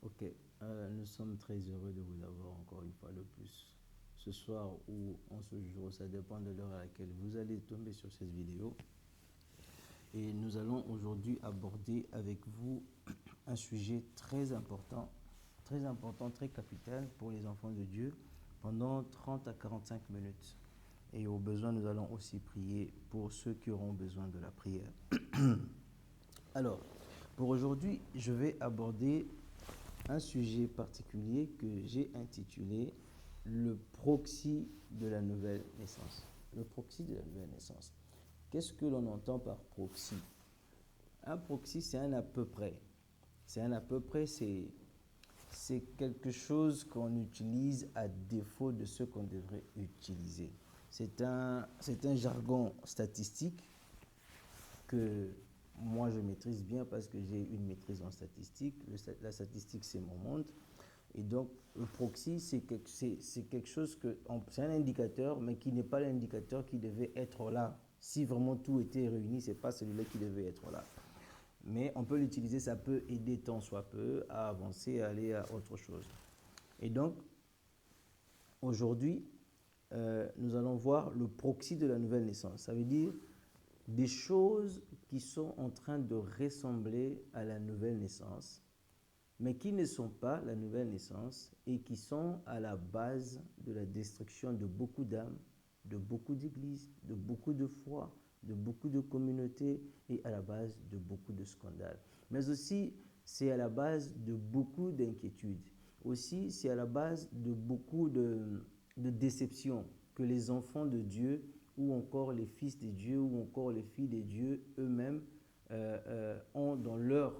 Ok, nous sommes très heureux de vous avoir encore une fois de plus ce soir ou en ce jour, ça dépend de l'heure à laquelle vous allez tomber sur cette vidéo. Et nous allons aujourd'hui aborder avec vous un sujet très important, très capital pour les enfants de Dieu pendant 30 à 45 minutes. Et au besoin, nous allons aussi prier pour ceux qui auront besoin de la prière. Alors, pour aujourd'hui, je vais aborder un sujet particulier que j'ai intitulé le proxy de la nouvelle naissance. Le proxy de la nouvelle naissance. Qu'est-ce que l'on entend par proxy? Un proxy, c'est un à peu près. C'est un à peu près, c'est quelque chose qu'on utilise à défaut de ce qu'on devrait utiliser. C'est un jargon statistique que moi je maîtrise bien parce que j'ai une maîtrise en statistique. La statistique, c'est mon monde. Et donc, le proxy, c'est quelque chose que, c'est un indicateur, mais qui n'est pas l'indicateur qui devait être là. Si vraiment tout était réuni, ce n'est pas celui-là qui devait être là. Mais on peut l'utiliser, ça peut aider tant soit peu à avancer, à aller à autre chose. Et donc, aujourd'hui, nous allons voir le proxy de la nouvelle naissance. Ça veut dire des choses qui sont en train de ressembler à la nouvelle naissance, mais qui ne sont pas la nouvelle naissance et qui sont à la base de la destruction de beaucoup d'âmes, de beaucoup d'églises, de beaucoup de foi, de beaucoup de communautés et à la base de beaucoup de scandales. Mais aussi, c'est à la base de beaucoup d'inquiétudes. Aussi, c'est à la base de beaucoup de déceptions que les enfants de Dieu ou encore les fils de Dieu ou encore les filles de Dieu eux-mêmes ont dans leur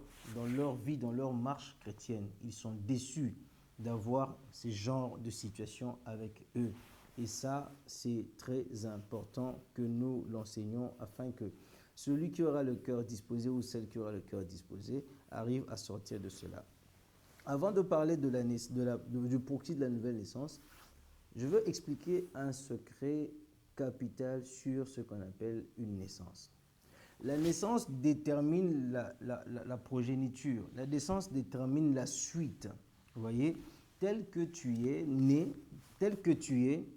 vie, dans leur marche chrétienne. Ils sont déçus d'avoir ce genre de situation avec eux. Et ça, c'est très important que nous l'enseignions afin que celui qui aura le cœur disposé ou celle qui aura le cœur disposé arrive à sortir de cela. Avant de parler du proxy de la nouvelle naissance, je veux expliquer un secret capital sur ce qu'on appelle une naissance. La naissance détermine la progéniture. La naissance détermine la suite. Vous voyez, tel que tu es né, tel que tu es,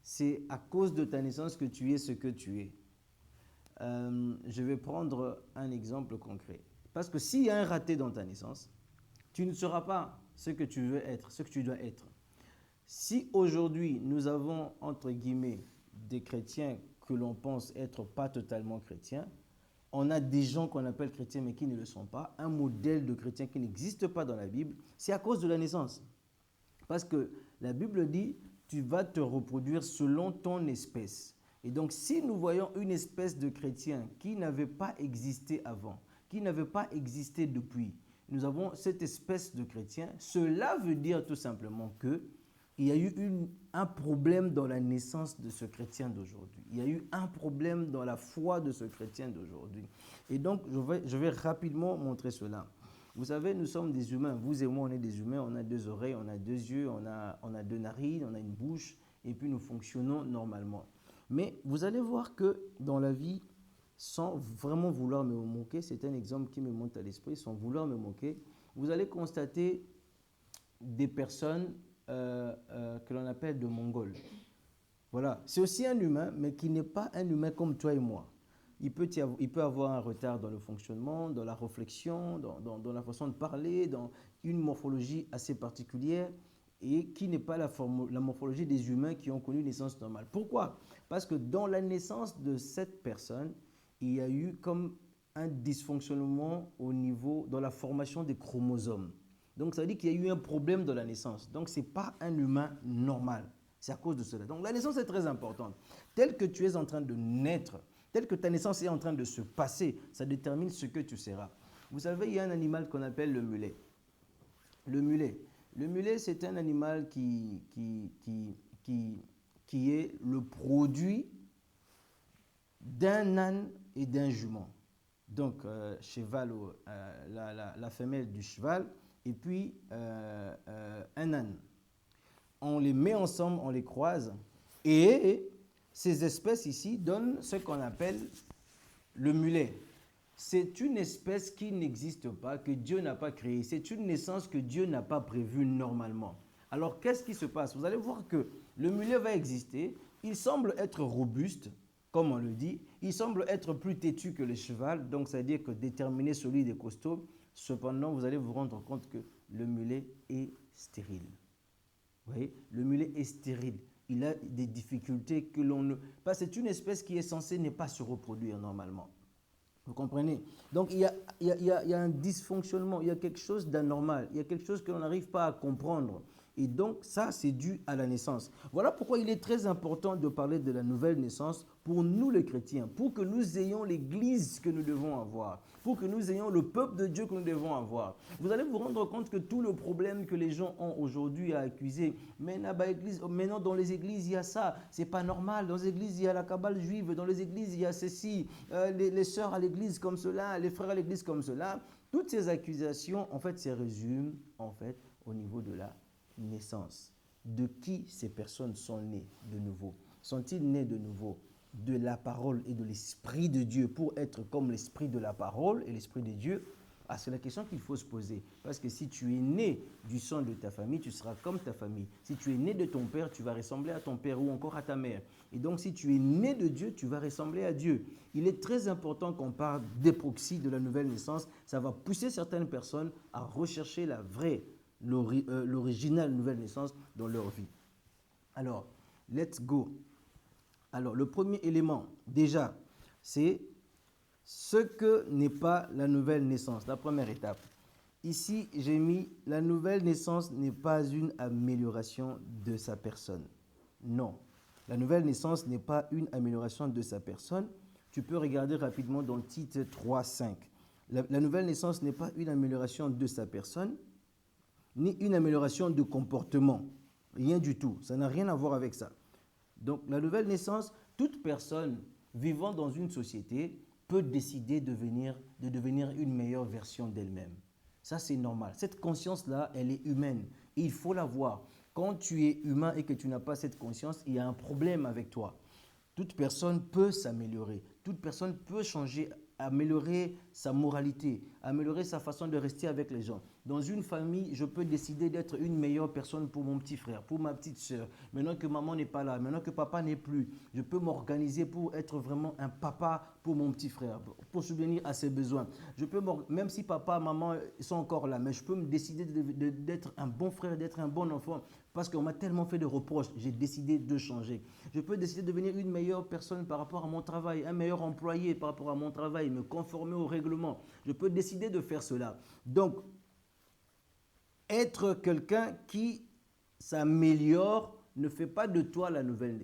c'est à cause de ta naissance que tu es ce que tu es. Je vais prendre un exemple concret. Parce que s'il y a un raté dans ta naissance, tu ne seras pas ce que tu veux être, ce que tu dois être. Si aujourd'hui nous avons, entre guillemets, des chrétiens que l'on pense être pas totalement chrétiens, on a des gens qu'on appelle chrétiens mais qui ne le sont pas, un modèle de chrétien qui n'existe pas dans la Bible, c'est à cause de la naissance. Parce que la Bible dit, tu vas te reproduire selon ton espèce. Et donc si nous voyons une espèce de chrétien qui n'avait pas existé avant, qui n'avait pas existé depuis, nous avons cette espèce de chrétien, cela veut dire tout simplement que il y a eu un problème dans la naissance de ce chrétien d'aujourd'hui. Il y a eu un problème dans la foi de ce chrétien d'aujourd'hui. Et donc, je vais rapidement montrer cela. Vous savez, nous sommes des humains. Vous et moi, on est des humains. On a deux oreilles, on a deux yeux, on a deux narines, on a une bouche, et puis nous fonctionnons normalement. Mais vous allez voir que dans la vie, sans vraiment vouloir me moquer, c'est un exemple qui me monte à l'esprit, sans vouloir me moquer, vous allez constater des personnes que l'on appelle de Mongols. Voilà, c'est aussi un humain, mais qui n'est pas un humain comme toi et moi. Il peut avoir un retard dans le fonctionnement, dans la réflexion, dans la façon de parler, dans une morphologie assez particulière et qui n'est pas la morphologie des humains qui ont connu une naissance normale. Pourquoi? Parce que dans la naissance de cette personne, il y a eu comme un dysfonctionnement dans la formation des chromosomes. Donc, ça veut dire qu'il y a eu un problème dans la naissance. Donc, ce n'est pas un humain normal. C'est à cause de cela. Donc, la naissance est très importante. Tel que tu es en train de naître, tel que ta naissance est en train de se passer, ça détermine ce que tu seras. Vous savez, il y a un animal qu'on appelle le mulet. Le mulet. Le mulet, c'est un animal qui est le produit d'un âne et d'un jument. Donc, cheval, la femelle du cheval, et puis un âne. On les met ensemble, on les croise, et ces espèces ici donnent ce qu'on appelle le mulet. c'est une espèce qui n'existe pas, que Dieu n'a pas créée. C'est une naissance que Dieu n'a pas prévue normalement. Alors, qu'est-ce qui se passe? Vous allez voir que le mulet va exister. Il semble être robuste, comme on le dit. Il semble être plus têtu que le cheval. Donc, ça veut dire que déterminé, solide et costaud. Cependant, vous allez vous rendre compte que le mulet est stérile. Vous voyez, le mulet est stérile. Il a des difficultés que l'on ne... Parce que c'est une espèce qui est censée ne pas se reproduire normalement. Vous comprenez? Donc, il y a un dysfonctionnement, il y a quelque chose d'anormal, il y a quelque chose que l'on n'arrive pas à comprendre. Et donc, ça, c'est dû à la naissance. Voilà pourquoi il est très important de parler de la nouvelle naissance pour nous les chrétiens, pour que nous ayons l'église que nous devons avoir, pour que nous ayons le peuple de Dieu que nous devons avoir. Vous allez vous rendre compte que tout le problème que les gens ont aujourd'hui à accuser, mais maintenant dans les églises, il y a ça, c'est pas normal. Dans les églises, il y a la cabale juive, dans les églises, il y a ceci, les sœurs à l'église comme cela, les frères à l'église comme cela. Toutes ces accusations, en fait, se résument au niveau de la naissance. De qui ces personnes sont nées de nouveau? Sont-ils nés de nouveau de la parole et de l'Esprit de Dieu pour être comme l'Esprit de la parole et l'Esprit de Dieu? Ah, c'est la question qu'il faut se poser. Parce que si tu es né du sang de ta famille, tu seras comme ta famille. Si tu es né de ton père, tu vas ressembler à ton père ou encore à ta mère. Et donc, si tu es né de Dieu, tu vas ressembler à Dieu. Il est très important qu'on parle des proxys de la nouvelle naissance. Ça va pousser certaines personnes à rechercher la vraie, l'originale nouvelle naissance dans leur vie. Alors, let's go. Alors, le premier élément, déjà, c'est ce que n'est pas la nouvelle naissance, la première étape. Ici, j'ai mis la nouvelle naissance n'est pas une amélioration de sa personne. Non, la nouvelle naissance n'est pas une amélioration de sa personne. Tu peux regarder rapidement dans Tite 3:5. La nouvelle naissance n'est pas une amélioration de sa personne, ni une amélioration de comportement. Rien du tout. Ça n'a rien à voir avec ça. Donc, la nouvelle naissance, toute personne vivant dans une société peut décider de devenir une meilleure version d'elle-même. Ça, c'est normal. Cette conscience-là, elle est humaine. Et il faut l'avoir. Quand tu es humain et que tu n'as pas cette conscience, il y a un problème avec toi. Toute personne peut s'améliorer. Toute personne peut changer, améliorer sa moralité, améliorer sa façon de rester avec les gens. Dans une famille, je peux décider d'être une meilleure personne pour mon petit frère, pour ma petite soeur. Maintenant que maman n'est pas là, maintenant que papa n'est plus, je peux m'organiser pour être vraiment un papa pour mon petit frère, pour subvenir à ses besoins. Je peux, même si papa, maman sont encore là, mais je peux me décider d'être un bon frère, d'être un bon enfant, parce qu'on m'a tellement fait de reproches, j'ai décidé de changer. Je peux décider de devenir une meilleure personne par rapport à mon travail, un meilleur employé par rapport à mon travail, me conformer au règlement. Je peux décider de faire cela. Donc, être quelqu'un qui s'améliore ne fait pas de toi la nouvelle,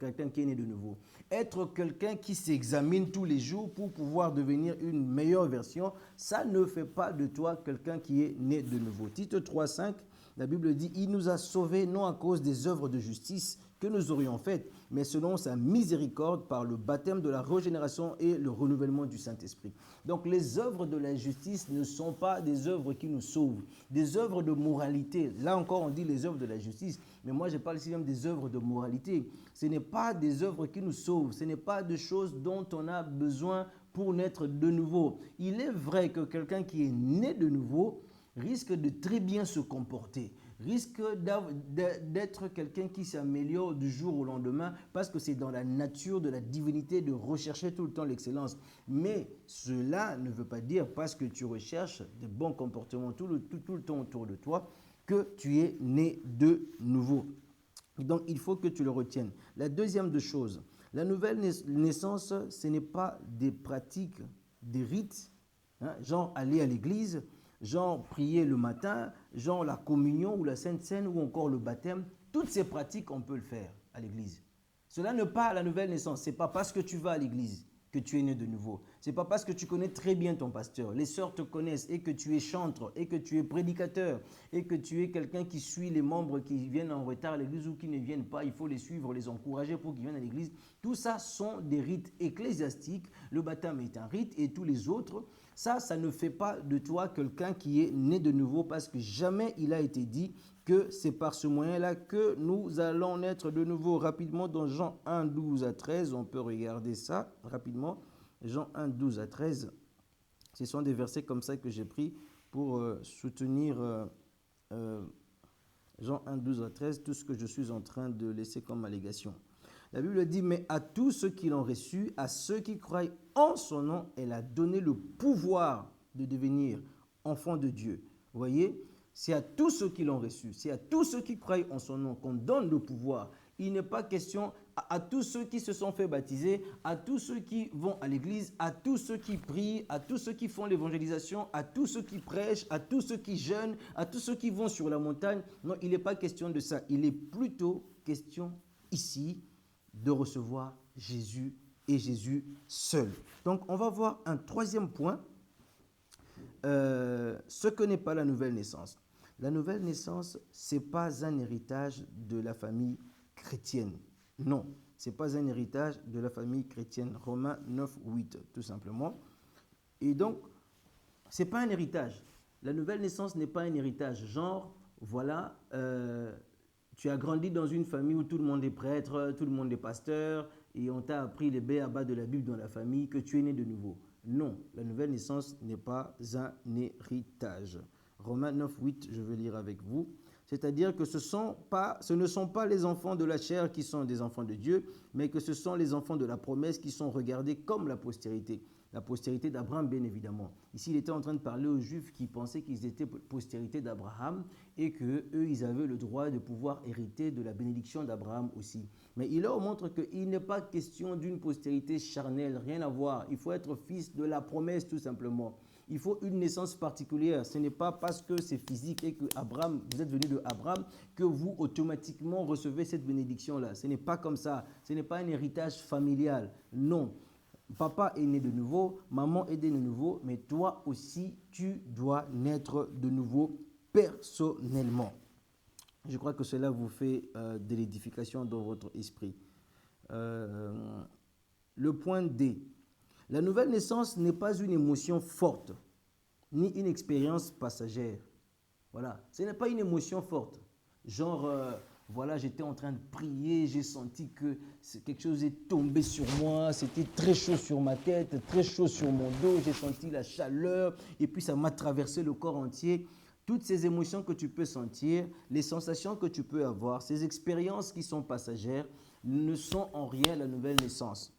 quelqu'un qui est né de nouveau. Être quelqu'un qui s'examine tous les jours pour pouvoir devenir une meilleure version, ça ne fait pas de toi quelqu'un qui est né de nouveau. Tite 3:5, la Bible dit « Il nous a sauvés non à cause des œuvres de justice que nous aurions faites, mais selon sa miséricorde par le baptême de la régénération et le renouvellement du Saint-Esprit. » Donc les œuvres de la justice ne sont pas des œuvres qui nous sauvent, des œuvres de moralité. Là encore, on dit les œuvres de la justice, mais moi je parle ici même des œuvres de moralité. Ce n'est pas des œuvres qui nous sauvent, ce n'est pas des choses dont on a besoin pour naître de nouveau. Il est vrai que quelqu'un qui est né de nouveau risque de très bien se comporter, risque d'être quelqu'un qui s'améliore du jour au lendemain parce que c'est dans la nature de la divinité de rechercher tout le temps l'excellence. Mais cela ne veut pas dire parce que tu recherches de bons comportements tout le temps autour de toi que tu es né de nouveau. Donc il faut que tu le retiennes. La deuxième des choses, la nouvelle naissance, ce n'est pas des pratiques, des rites, genre aller à l'église, genre prier le matin, genre la communion ou la Sainte Seine ou encore le baptême. Toutes ces pratiques, on peut le faire à l'église. Cela n'est pas la nouvelle naissance. Ce n'est pas parce que tu vas à l'église que tu es né de nouveau. Ce n'est pas parce que tu connais très bien ton pasteur, les sœurs te connaissent et que tu es chantre et que tu es prédicateur et que tu es quelqu'un qui suit les membres qui viennent en retard à l'église ou qui ne viennent pas. Il faut les suivre, les encourager pour qu'ils viennent à l'église. Tout ça sont des rites ecclésiastiques. Le baptême est un rite et tous les autres. Ça ne fait pas de toi quelqu'un qui est né de nouveau parce que jamais il a été dit que c'est par ce moyen-là que nous allons naître de nouveau. Rapidement, dans Jean 1, 12 à 13, on peut regarder ça rapidement. Jean 1, 12 à 13. Ce sont des versets comme ça que j'ai pris pour soutenir Jean 1, 12 à 13, tout ce que je suis en train de laisser comme allégation. La Bible dit, mais à tous ceux qui l'ont reçu, à ceux qui croient en son nom, elle a donné le pouvoir de devenir enfants de Dieu. Vous voyez, c'est à tous ceux qui l'ont reçu, c'est à tous ceux qui croient en son nom qu'on donne le pouvoir. Il n'est pas question à tous ceux qui se sont fait baptiser, à tous ceux qui vont à l'église, à tous ceux qui prient, à tous ceux qui font l'évangélisation, à tous ceux qui prêchent, à tous ceux qui jeûnent, à tous ceux qui vont sur la montagne. Non, il n'est pas question de ça. Il est plutôt question ici de recevoir Jésus et Jésus seul. Donc, on va voir un troisième point, ce que n'est pas la nouvelle naissance. La nouvelle naissance, ce n'est pas un héritage de la famille chrétienne. Non, ce n'est pas un héritage de la famille chrétienne. Romains 9, 8, tout simplement. Et donc, ce n'est pas un héritage. La nouvelle naissance n'est pas un héritage. Genre, voilà, tu as grandi dans une famille où tout le monde est prêtre, tout le monde est pasteur, et on t'a appris les b.a.-ba de la Bible dans la famille, que tu es né de nouveau. Non, la nouvelle naissance n'est pas un héritage. Romains 9, 8, je vais lire avec vous. C'est-à-dire que ce ne sont pas les enfants de la chair qui sont des enfants de Dieu, mais que ce sont les enfants de la promesse qui sont regardés comme la postérité. La postérité d'Abraham, bien évidemment. Ici, il était en train de parler aux Juifs qui pensaient qu'ils étaient postérité d'Abraham et qu'eux, ils avaient le droit de pouvoir hériter de la bénédiction d'Abraham aussi. Mais il leur montre qu'il n'est pas question d'une postérité charnelle, rien à voir. Il faut être fils de la promesse, tout simplement. Il faut une naissance particulière. Ce n'est pas parce que c'est physique et que Abraham, vous êtes venu de Abraham que vous automatiquement recevez cette bénédiction-là. Ce n'est pas comme ça. Ce n'est pas un héritage familial. Non. Papa est né de nouveau, maman est née de nouveau, mais toi aussi, tu dois naître de nouveau personnellement. Je crois que cela vous fait de l'édification dans votre esprit. Le point D. La nouvelle naissance n'est pas une émotion forte, ni une expérience passagère. Voilà, ce n'est pas une émotion forte. Genre, voilà, j'étais en train de prier, j'ai senti que quelque chose est tombé sur moi, c'était très chaud sur ma tête, très chaud sur mon dos, j'ai senti la chaleur et puis ça m'a traversé le corps entier. Toutes ces émotions que tu peux sentir, les sensations que tu peux avoir, ces expériences qui sont passagères, ne sont en rien la nouvelle naissance.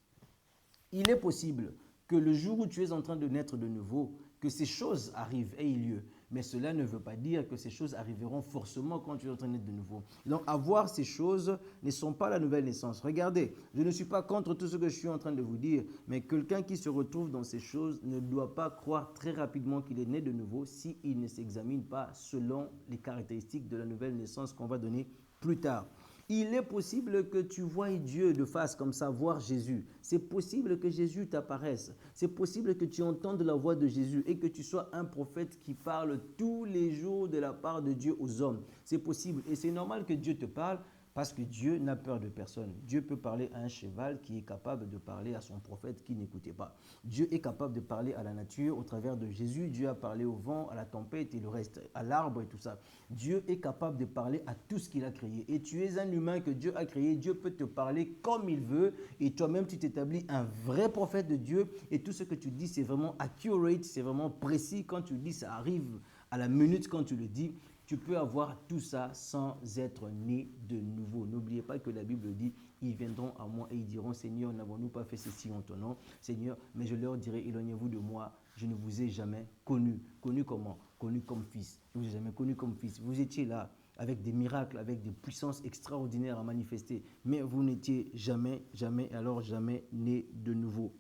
Il est possible que le jour où tu es en train de naître de nouveau, que ces choses arrivent et aient lieu. Mais cela ne veut pas dire que ces choses arriveront forcément quand tu es en train de naître de nouveau. Donc, avoir ces choses ne sont pas la nouvelle naissance. Regardez, je ne suis pas contre tout ce que je suis en train de vous dire, mais quelqu'un qui se retrouve dans ces choses ne doit pas croire très rapidement qu'il est né de nouveau s'il ne s'examine pas selon les caractéristiques de la nouvelle naissance qu'on va donner plus tard. Il est possible que tu voies Dieu de face comme ça, voir Jésus. C'est possible que Jésus t'apparaisse. C'est possible que tu entendes la voix de Jésus et que tu sois un prophète qui parle tous les jours de la part de Dieu aux hommes. C'est possible et c'est normal que Dieu te parle parce que Dieu n'a peur de personne. Dieu peut parler à un cheval qui est capable de parler à son prophète qui n'écoutait pas. Dieu est capable de parler à la nature au travers de Jésus. Dieu a parlé au vent, à la tempête et le reste, à l'arbre et tout ça. Dieu est capable de parler à tout ce qu'il a créé. Et tu es un humain que Dieu a créé. Dieu peut te parler comme il veut. Et toi-même, tu t'établis un vrai prophète de Dieu. Et tout ce que tu dis, c'est vraiment accurate, c'est vraiment précis. Quand tu le dis, ça arrive à la minute quand tu le dis. Tu peux avoir tout ça sans être né de nouveau. N'oubliez pas que la Bible dit, ils viendront à moi et ils diront, Seigneur, n'avons-nous pas fait ceci en ton nom? Seigneur, mais je leur dirai, éloignez-vous de moi, je ne vous ai jamais connu. Connu comment? Connu comme fils. Je ne vous ai jamais connu comme fils. Vous étiez là avec des miracles, avec des puissances extraordinaires à manifester, mais vous n'étiez jamais, alors jamais né de nouveau.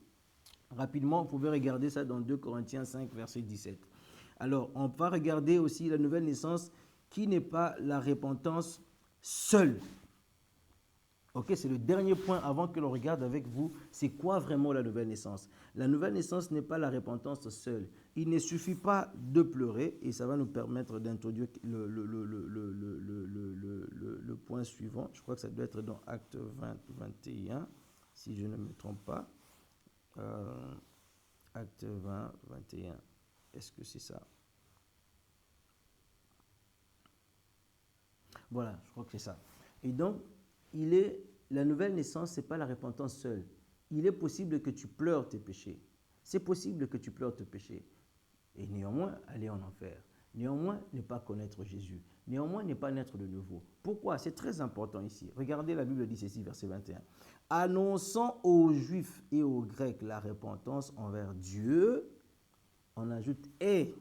Rapidement, vous pouvez regarder ça dans 2 Corinthiens 5, verset 17. Alors, on va regarder aussi la nouvelle naissance qui n'est pas la repentance seule. Ok, c'est le dernier point avant que l'on regarde avec vous. C'est quoi vraiment la nouvelle naissance? La nouvelle naissance n'est pas la repentance seule. Il ne suffit pas de pleurer, et ça va nous permettre d'introduire le point suivant. Je crois que ça doit être dans Acte 20, 21, si je ne me trompe pas. Acte 20, 21. Est-ce que c'est ça? Voilà, je crois que c'est ça. Et donc, la nouvelle naissance, ce n'est pas la repentance seule. Il est possible que tu pleures tes péchés. C'est possible que tu pleures tes péchés. et néanmoins aller en enfer. Néanmoins ne pas connaître Jésus. Néanmoins ne pas naître de nouveau. Pourquoi? C'est très important ici. Regardez, la Bible dit ceci, verset 21. Annonçant aux Juifs et aux Grecs la repentance envers Dieu, on ajoute et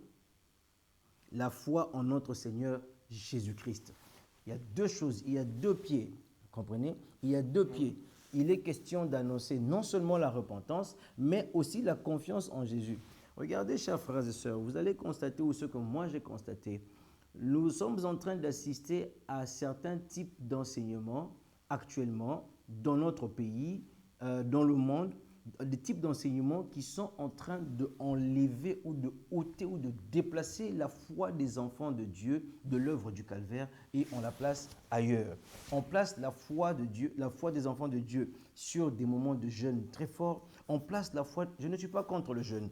la foi en notre Seigneur Jésus-Christ. Il y a deux choses, il y a deux pieds. Vous comprenez? Il y a deux pieds. Il est question d'annoncer non seulement la repentance, mais aussi la confiance en Jésus. Regardez, chers frères et sœurs, vous allez constater, ou ce que moi j'ai constaté, nous sommes en train d'assister à certains types d'enseignements actuellement dans notre pays, dans le monde, des types d'enseignements qui sont en train d'enlever ou de ôter ou de déplacer la foi des enfants de Dieu de l'œuvre du calvaire et on la place ailleurs. On place la foi de Dieu, la foi des enfants de Dieu sur des moments de jeûne très forts. On place la foi, je ne suis pas contre le jeûne.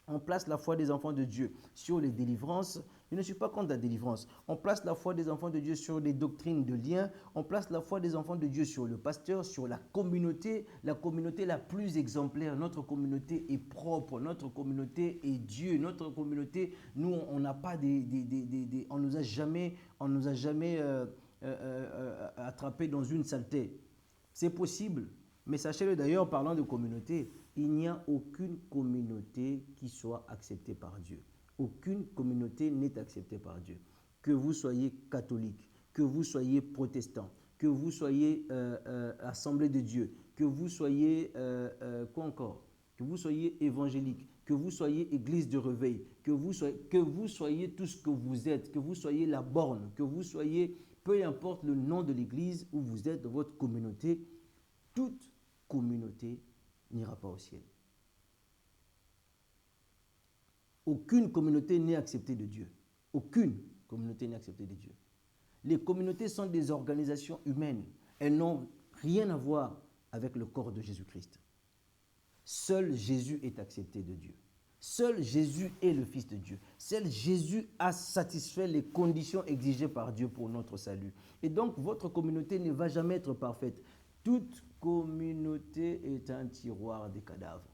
On place la foi des enfants de Dieu sur les délivrances. Je ne suis pas contre la délivrance. On place la foi des enfants de Dieu sur les doctrines de lien. On place la foi des enfants de Dieu sur le pasteur, sur la communauté la plus exemplaire. Notre communauté est propre. Notre communauté est Dieu. Notre communauté, nous, on n'a pas on nous a jamais attrapé dans une saleté. C'est possible. Mais sachez-le d'ailleurs, parlant de communauté, il n'y a aucune communauté qui soit acceptée par Dieu. Aucune communauté n'est acceptée par Dieu. Que vous soyez catholique, que vous soyez protestant, que vous soyez Assemblée de Dieu, que vous soyez quoi encore? Que vous soyez évangélique, que vous soyez Église de réveil, que vous soyez tout ce que vous êtes, que vous soyez la borne, que vous soyez, peu importe le nom de l'Église où vous êtes dans votre communauté, toute communauté n'ira pas au ciel. Aucune communauté n'est acceptée de Dieu. Aucune communauté n'est acceptée de Dieu. Les communautés sont des organisations humaines. Elles n'ont rien à voir avec le corps de Jésus-Christ. Seul Jésus est accepté de Dieu. Seul Jésus est le Fils de Dieu. Seul Jésus a satisfait les conditions exigées par Dieu pour notre salut. Et donc, votre communauté ne va jamais être parfaite. Toute communauté est un tiroir des cadavres.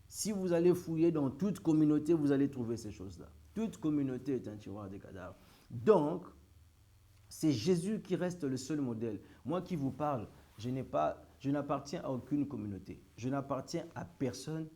Si vous allez fouiller dans toute communauté, vous allez trouver ces choses-là. Toute communauté est un tiroir des cadavres. Donc, c'est Jésus qui reste le seul modèle. Moi qui vous parle, je n'appartiens à aucune communauté. Je n'appartiens à personne.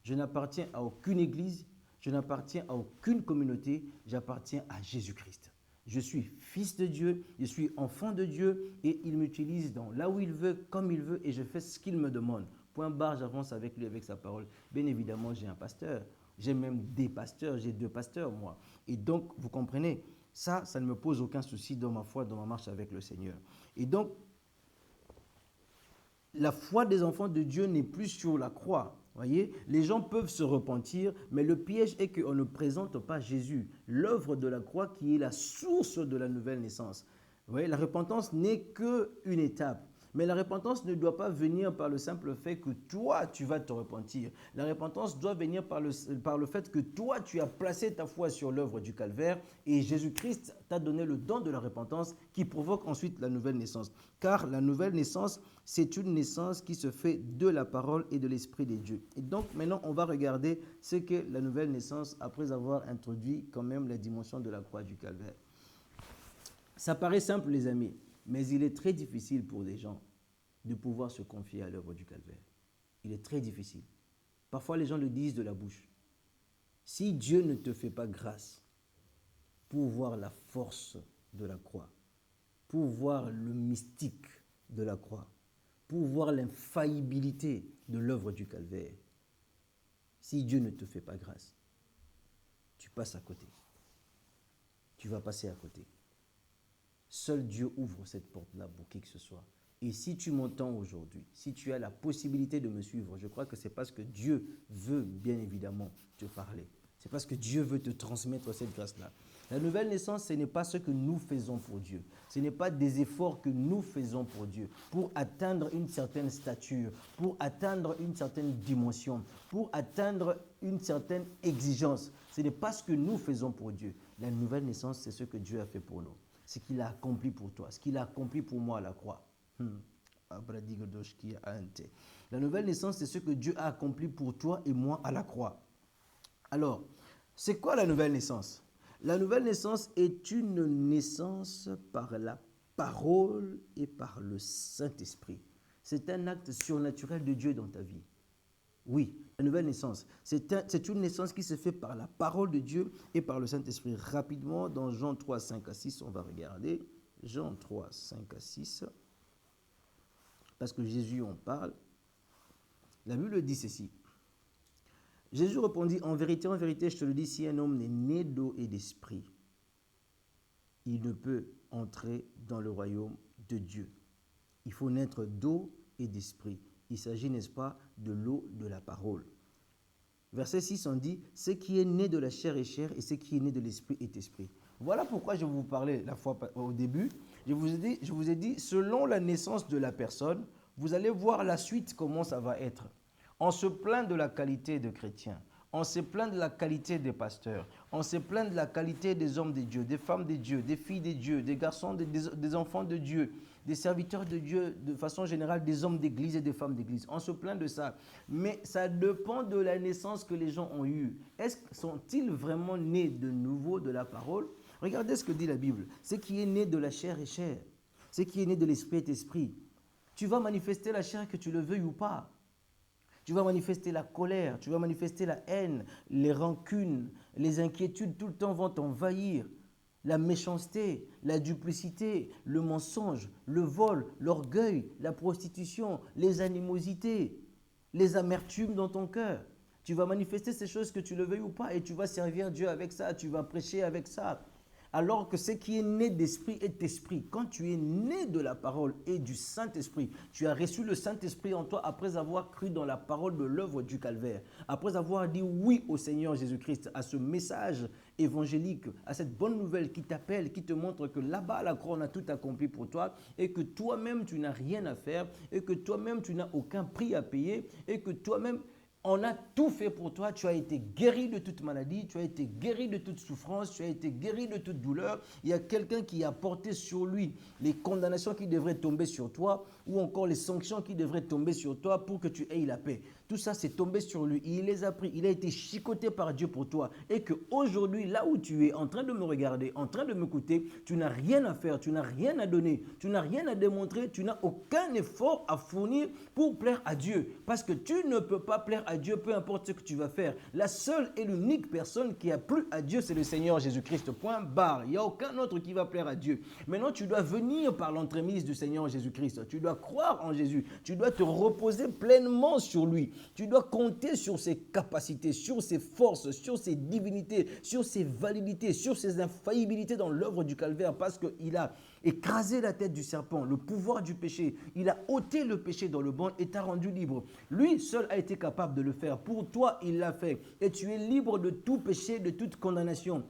Je n'appartiens à aucune église. Je n'appartiens à aucune communauté. J'appartiens à Jésus-Christ. Je suis fils de Dieu, je suis enfant de Dieu et il m'utilise là où il veut, comme il veut et je fais ce qu'il me demande. Point barre, j'avance avec lui, avec sa parole. Bien évidemment, j'ai un pasteur. J'ai même des pasteurs, j'ai 2 pasteurs, moi. Et donc, vous comprenez, ça ne me pose aucun souci dans ma foi, dans ma marche avec le Seigneur. Et donc, la foi des enfants de Dieu n'est plus sur la croix. Voyez, les gens peuvent se repentir, mais le piège est qu'on ne présente pas Jésus, l'œuvre de la croix qui est la source de la nouvelle naissance. Vous voyez, la repentance n'est qu'une étape. Mais la repentance ne doit pas venir par le simple fait que toi, tu vas te repentir. La repentance doit venir par le fait que toi, tu as placé ta foi sur l'œuvre du calvaire et Jésus-Christ t'a donné le don de la repentance qui provoque ensuite la nouvelle naissance. Car la nouvelle naissance, c'est une naissance qui se fait de la parole et de l'Esprit de Dieu. Et donc, maintenant, on va regarder ce qu'est la nouvelle naissance après avoir introduit quand même la dimension de la croix du calvaire. Ça paraît simple, les amis. Mais il est très difficile pour des gens de pouvoir se confier à l'œuvre du calvaire. Il est très difficile. Parfois, les gens le disent de la bouche. Si Dieu ne te fait pas grâce pour voir la force de la croix, pour voir le mystique de la croix, pour voir l'infaillibilité de l'œuvre du calvaire, si Dieu ne te fait pas grâce, tu passes à côté. Tu vas passer à côté. Seul Dieu ouvre cette porte-là pour qui que ce soit. Et si tu m'entends aujourd'hui, si tu as la possibilité de me suivre, je crois que c'est parce que Dieu veut bien évidemment te parler. C'est parce que Dieu veut te transmettre cette grâce-là. La nouvelle naissance, ce n'est pas ce que nous faisons pour Dieu. Ce n'est pas des efforts que nous faisons pour Dieu, pour atteindre une certaine stature, pour atteindre une certaine dimension, pour atteindre une certaine exigence. Ce n'est pas ce que nous faisons pour Dieu. La nouvelle naissance, c'est ce que Dieu a fait pour nous. Ce qu'il a accompli pour toi, ce qu'il a accompli pour moi à la croix. La nouvelle naissance, c'est ce que Dieu a accompli pour toi et moi à la croix. Alors, c'est quoi la nouvelle naissance? La nouvelle naissance est une naissance par la parole et par le Saint-Esprit. C'est un acte surnaturel de Dieu dans ta vie. Oui, la nouvelle naissance, c'est une naissance qui se fait par la parole de Dieu et par le Saint-Esprit. Rapidement, dans Jean 3, 5 à 6, on va regarder. Jean 3, 5 à 6, parce que Jésus en parle. La Bible dit ceci. Jésus répondit, en vérité, je te le dis, si un homme n'est né d'eau et d'esprit, il ne peut entrer dans le royaume de Dieu. Il faut naître d'eau et d'esprit. Il s'agit, n'est-ce pas, de l'eau de la parole. Verset 6, on dit, ce qui est né de la chair est chair, et ce qui est né de l'esprit est esprit. Voilà pourquoi je vous parlais la fois au début. Je vous ai dit, selon la naissance de la personne, vous allez voir la suite, comment ça va être. On se plaint de la qualité de chrétiens. On se plaint de la qualité des pasteurs. On se plaint de la qualité des hommes de Dieu, des femmes de Dieu, des filles de Dieu, des garçons, des enfants de Dieu, des serviteurs de Dieu, de façon générale, des hommes d'église et des femmes d'église. On se plaint de ça. Mais ça dépend de la naissance que les gens ont eue. Sont-ils vraiment nés de nouveau de la parole? Regardez ce que dit la Bible. Ce qui est né de la chair est chair. Ce qui est né de l'esprit est esprit. Tu vas manifester la chair que tu le veuilles ou pas. Tu vas manifester la colère, tu vas manifester la haine, les rancunes, les inquiétudes tout le temps vont t'envahir. La méchanceté, la duplicité, le mensonge, le vol, l'orgueil, la prostitution, les animosités, les amertumes dans ton cœur. Tu vas manifester ces choses que tu le veuilles ou pas et tu vas servir Dieu avec ça, tu vas prêcher avec ça. Alors que ce qui est né d'esprit est esprit. Quand tu es né de la parole et du Saint-Esprit, tu as reçu le Saint-Esprit en toi après avoir cru dans la parole de l'œuvre du calvaire, après avoir dit oui au Seigneur Jésus-Christ, à ce message évangélique, à cette bonne nouvelle qui t'appelle, qui te montre que là-bas à la croix on a tout accompli pour toi et que toi-même tu n'as rien à faire et que toi-même tu n'as aucun prix à payer et que toi-même on a tout fait pour toi, tu as été guéri de toute maladie, tu as été guéri de toute souffrance, tu as été guéri de toute douleur. Il y a quelqu'un qui a porté sur lui les condamnations qui devraient tomber sur toi ou encore les sanctions qui devraient tomber sur toi pour que tu aies la paix. Tout ça, c'est tombé sur lui. Il les a pris. Il a été chicoté par Dieu pour toi. Et qu'aujourd'hui, là où tu es, en train de me regarder, en train de m'écouter, tu n'as rien à faire, tu n'as rien à donner, tu n'as rien à démontrer, tu n'as aucun effort à fournir pour plaire à Dieu. Parce que tu ne peux pas plaire à Dieu, peu importe ce que tu vas faire. La seule et l'unique personne qui a plu à Dieu, c'est le Seigneur Jésus-Christ. Point barre. Il n'y a aucun autre qui va plaire à Dieu. Maintenant, tu dois venir par l'entremise du Seigneur Jésus-Christ. Tu dois croire en Jésus. Tu dois te reposer pleinement sur lui. Tu dois compter sur ses capacités, sur ses forces, sur ses divinités, sur ses validités, sur ses infaillibilités dans l'œuvre du calvaire parce qu'il a écrasé la tête du serpent, le pouvoir du péché. Il a ôté le péché dans le monde et t'a rendu libre. Lui seul a été capable de le faire. Pour toi, il l'a fait. Et tu es libre de tout péché, de toute condamnation.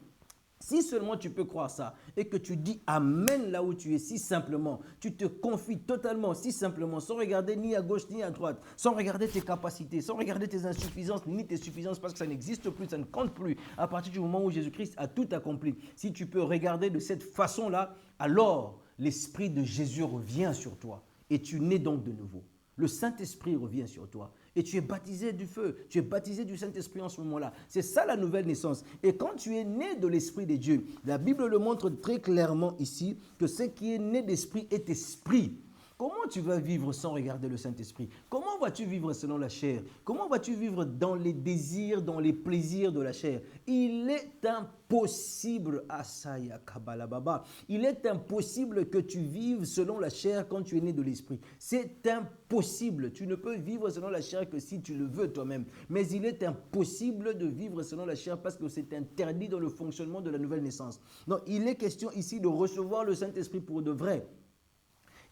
Si seulement tu peux croire ça et que tu dis Amen là où tu es, si simplement, tu te confies totalement, si simplement, sans regarder ni à gauche ni à droite, sans regarder tes capacités, sans regarder tes insuffisances ni tes suffisances parce que ça n'existe plus, ça ne compte plus à partir du moment où Jésus-Christ a tout accompli. Si tu peux regarder de cette façon-là, alors l'Esprit de Jésus revient sur toi et tu nais donc de nouveau. Le Saint-Esprit revient sur toi. Et tu es baptisé du feu, tu es baptisé du Saint-Esprit en ce moment-là. C'est ça la nouvelle naissance. Et quand tu es né de l'Esprit de Dieu, la Bible le montre très clairement ici, que ce qui est né d'Esprit est Esprit. Comment tu vas vivre sans regarder le Saint-Esprit? Comment vas-tu vivre selon la chair? Comment vas-tu vivre dans les désirs, dans les plaisirs de la chair? Il est impossible, Asaya Kabbalababa, il est impossible que tu vives selon la chair quand tu es né de l'Esprit. C'est impossible. Tu ne peux vivre selon la chair que si tu le veux toi-même. Mais il est impossible de vivre selon la chair parce que c'est interdit dans le fonctionnement de la nouvelle naissance. Donc, il est question ici de recevoir le Saint-Esprit pour de vrai.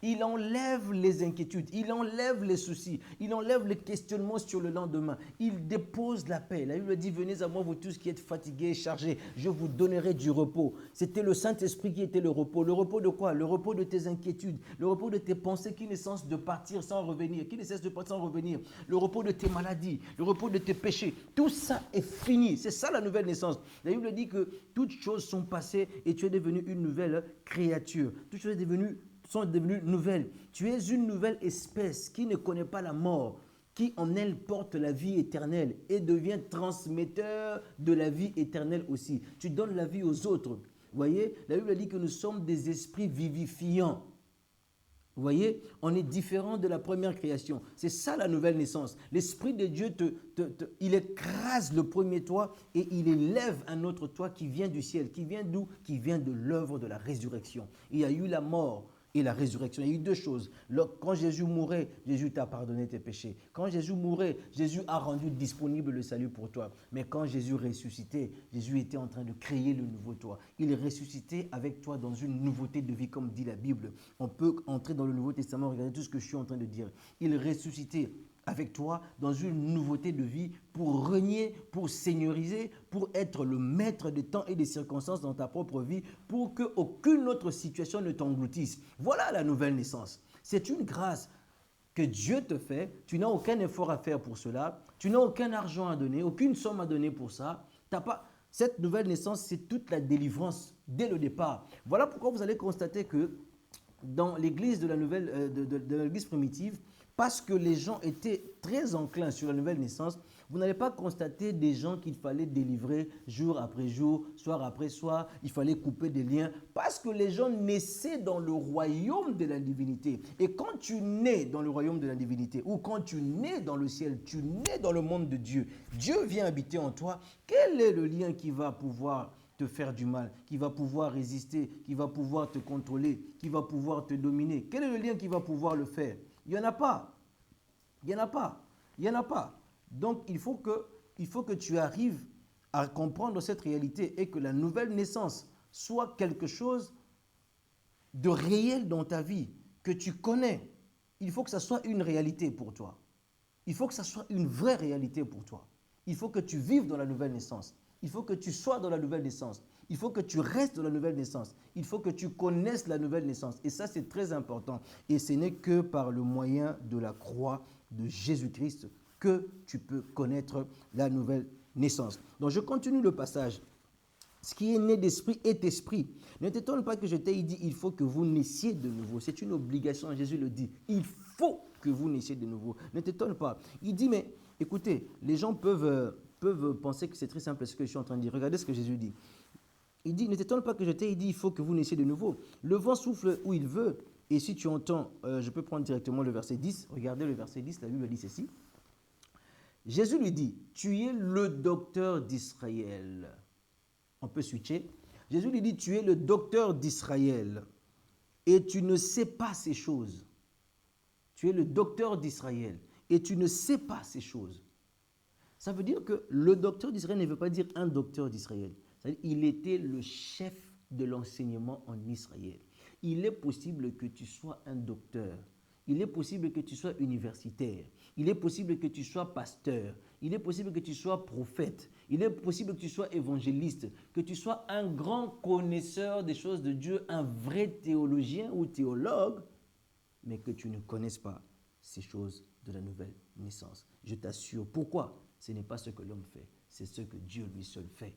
Il enlève les inquiétudes, il enlève les soucis, il enlève les questionnements sur le lendemain. Il dépose la paix. La Bible dit, venez à moi vous tous qui êtes fatigués et chargés, je vous donnerai du repos. C'était le Saint-Esprit qui était le repos. Le repos de quoi? Le repos de tes inquiétudes, le repos de tes pensées qui ne cessent de partir sans revenir, qui ne cessent de partir sans revenir, le repos de tes maladies, le repos de tes péchés. Tout ça est fini. C'est ça la nouvelle naissance. La Bible dit que toutes choses sont passées et tu es devenu une nouvelle créature. Toutes choses sont devenues nouvelles. Tu es une nouvelle espèce qui ne connaît pas la mort, qui en elle porte la vie éternelle et devient transmetteur de la vie éternelle aussi. Tu donnes la vie aux autres. Vous voyez, la Bible dit que nous sommes des esprits vivifiants. Vous voyez, on est différent de la première création. C'est ça la nouvelle naissance. L'Esprit de Dieu, il écrase le premier toit et il élève un autre toit qui vient du ciel. Qui vient d'où? Qui vient de l'œuvre de la résurrection. Il y a eu la mort et la résurrection. Il y a eu deux choses. Quand Jésus mourait, Jésus t'a pardonné tes péchés. Quand Jésus mourait, Jésus a rendu disponible le salut pour toi. Mais quand Jésus ressuscitait, Jésus était en train de créer le nouveau toi. Il est ressuscité avec toi dans une nouveauté de vie, comme dit la Bible. On peut entrer dans le Nouveau Testament, regarder tout ce que je suis en train de dire. Il est ressuscité avec toi dans une nouveauté de vie pour régner, pour seigneuriser, pour être le maître des temps et des circonstances dans ta propre vie, pour qu'aucune autre situation ne t'engloutisse. Voilà la nouvelle naissance. C'est une grâce que Dieu te fait. Tu n'as aucun effort à faire pour cela. Tu n'as aucun argent à donner, aucune somme à donner pour ça. T'as pas... Cette nouvelle naissance, c'est toute la délivrance dès le départ. Voilà pourquoi vous allez constater que dans l'église de l'église primitive, parce que les gens étaient très enclins sur la nouvelle naissance, vous n'allez pas constater des gens qu'il fallait délivrer jour après jour, soir après soir, il fallait couper des liens, parce que les gens naissaient dans le royaume de la divinité. Et quand tu nais dans le royaume de la divinité, ou quand tu nais dans le ciel, tu nais dans le monde de Dieu, Dieu vient habiter en toi, quel est le lien qui va pouvoir te faire du mal, qui va pouvoir résister, qui va pouvoir te contrôler, qui va pouvoir te dominer? Quel est le lien qui va pouvoir le faire? Il n'y en a pas. Il n'y en a pas. Il n'y en a pas. Donc, il faut que tu arrives à comprendre cette réalité et que la nouvelle naissance soit quelque chose de réel dans ta vie, que tu connais. Il faut que ça soit une réalité pour toi. Il faut que ça soit une vraie réalité pour toi. Il faut que tu vives dans la nouvelle naissance. Il faut que tu sois dans la nouvelle naissance. Il faut que tu restes dans la nouvelle naissance. Il faut que tu connaisses la nouvelle naissance. Et ça, c'est très important. Et ce n'est que par le moyen de la croix de Jésus-Christ que tu peux connaître la nouvelle naissance. Donc, je continue le passage. Ce qui est né d'esprit est esprit. Ne t'étonne pas que je t'ai dit, il faut que vous naissiez de nouveau. C'est une obligation, Jésus le dit. Il faut que vous naissiez de nouveau. Ne t'étonne pas. Il dit, mais écoutez, les gens peuvent penser que c'est très simple ce que je suis en train de dire. Regardez ce que Jésus dit. Il dit, ne t'étonne pas que je t'ai dit, il faut que vous naissiez de nouveau. Le vent souffle où il veut. Et si tu entends, je peux prendre directement le verset 10. Regardez le verset 10, la Bible dit ceci. Jésus lui dit, tu es le docteur d'Israël. On peut switcher. Jésus lui dit, tu es le docteur d'Israël et tu ne sais pas ces choses. Tu es le docteur d'Israël et tu ne sais pas ces choses. Ça veut dire que le docteur d'Israël ne veut pas dire un docteur d'Israël. Il était le chef de l'enseignement en Israël. Il est possible que tu sois un docteur. Il est possible que tu sois universitaire. Il est possible que tu sois pasteur. Il est possible que tu sois prophète. Il est possible que tu sois évangéliste, que tu sois un grand connaisseur des choses de Dieu, un vrai théologien ou théologue, mais que tu ne connaisses pas ces choses de la nouvelle naissance. Je t'assure. Pourquoi? Ce n'est pas ce que l'homme fait, c'est ce que Dieu lui seul fait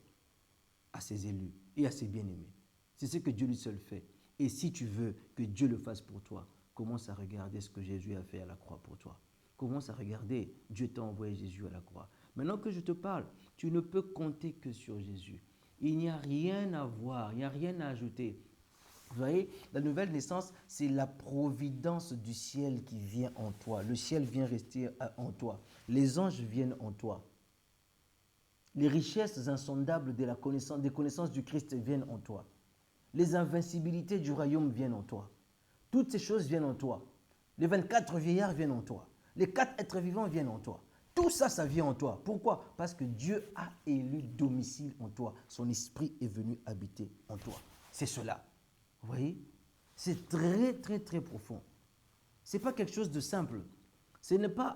à ses élus et à ses bien-aimés. C'est ce que Dieu lui seul fait. Et si tu veux que Dieu le fasse pour toi, commence à regarder ce que Jésus a fait à la croix pour toi. Commence à regarder, Dieu t'a envoyé Jésus à la croix. Maintenant que je te parle, tu ne peux compter que sur Jésus. Il n'y a rien à voir, il n'y a rien à ajouter. Vous voyez, la nouvelle naissance, c'est la providence du ciel qui vient en toi. Le ciel vient rester en toi. Les anges viennent en toi. Les richesses insondables des connaissances du Christ viennent en toi. Les invincibilités du royaume viennent en toi. Toutes ces choses viennent en toi. Les 24 vieillards viennent en toi. Les 4 êtres vivants viennent en toi. Tout ça, ça vient en toi. Pourquoi? Parce que Dieu a élu domicile en toi. Son esprit est venu habiter en toi. C'est cela. Vous voyez? C'est très, très, très profond. Ce n'est pas quelque chose de simple. Ce n'est pas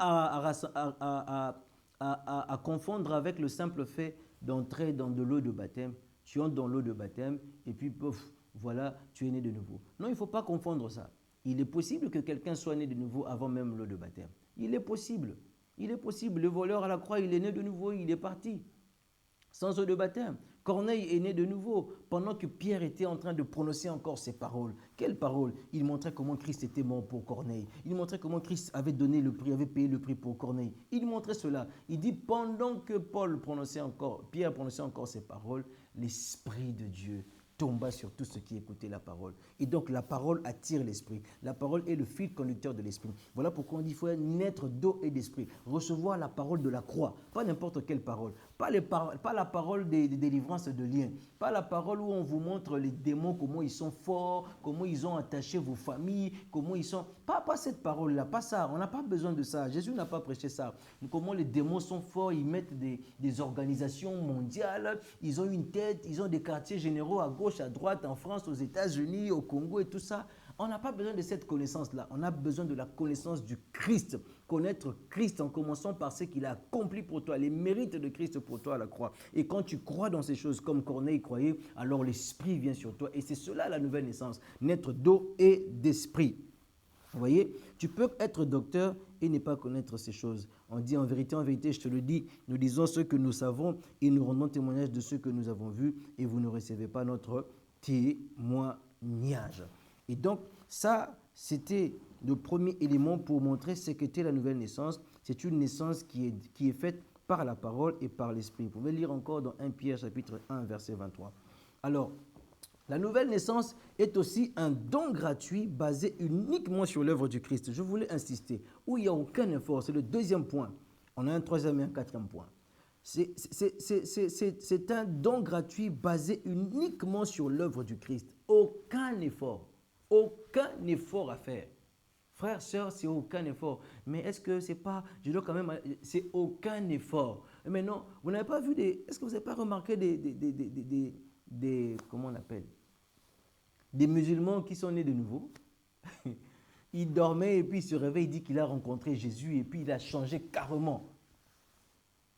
à confondre avec le simple fait d'entrer dans de l'eau de baptême. Tu entres dans l'eau de baptême et puis, pouf, voilà, tu es né de nouveau. Non, il ne faut pas confondre ça. Il est possible que quelqu'un soit né de nouveau avant même l'eau de baptême. Il est possible. Il est possible. Le voleur à la croix, il est né de nouveau, il est parti. Sans eau de baptême. Corneille est né de nouveau pendant que Pierre était en train de prononcer encore ces paroles. Quelles paroles? Il montrait comment Christ était mort pour Corneille. Il montrait comment Christ avait donné le prix, avait payé le prix pour Corneille. Il montrait cela. Il dit pendant que Pierre prononçait encore ces paroles, l'Esprit de Dieu tomba sur tous ceux qui écoutaient la parole. Et donc la parole attire l'esprit. La parole est le fil conducteur de l'esprit. Voilà pourquoi on dit qu'il faut naître d'eau et d'esprit. Recevoir la parole de la croix. Pas n'importe quelle parole. Pas la parole des délivrances de liens. Pas la parole où on vous montre les démons, comment ils sont forts, comment ils ont attaché vos familles, comment ils sont... Pas cette parole-là, pas ça. On n'a pas besoin de ça. Jésus n'a pas prêché ça. Comment les démons sont forts, ils mettent des organisations mondiales, ils ont une tête, ils ont des quartiers généraux à gauche, à droite, en France, aux États-Unis, au Congo et tout ça. On n'a pas besoin de cette connaissance-là. On a besoin de la connaissance du Christ. Connaître Christ en commençant par ce qu'il a accompli pour toi, les mérites de Christ pour toi à la croix. Et quand tu crois dans ces choses comme Corneille croyait, alors l'Esprit vient sur toi. Et c'est cela la nouvelle naissance, naître d'eau et d'esprit. Vous voyez, tu peux être docteur et ne pas connaître ces choses. On dit en vérité, je te le dis, nous disons ce que nous savons et nous rendons témoignage de ce que nous avons vu et vous ne recevez pas notre témoignage. Et donc, ça, c'était le premier élément pour montrer ce qu'était la nouvelle naissance. C'est une naissance qui est faite par la parole et par l'esprit. Vous pouvez lire encore dans 1 Pierre chapitre 1, verset 23. Alors, la nouvelle naissance est aussi un don gratuit basé uniquement sur l'œuvre du Christ. Je voulais insister, où il n'y a aucun effort, c'est le deuxième point. On a un troisième et un quatrième point. C'est un don gratuit basé uniquement sur l'œuvre du Christ. Aucun effort à faire. Frères, sœurs, c'est aucun effort. Mais est-ce que c'est pas, je dois quand même, c'est aucun effort. Mais non, vous n'avez pas vu est-ce que vous n'avez pas remarqué comment on appelle, des musulmans qui sont nés de nouveau? Il dormait et puis il se réveille, il dit qu'il a rencontré Jésus et puis il a changé carrément.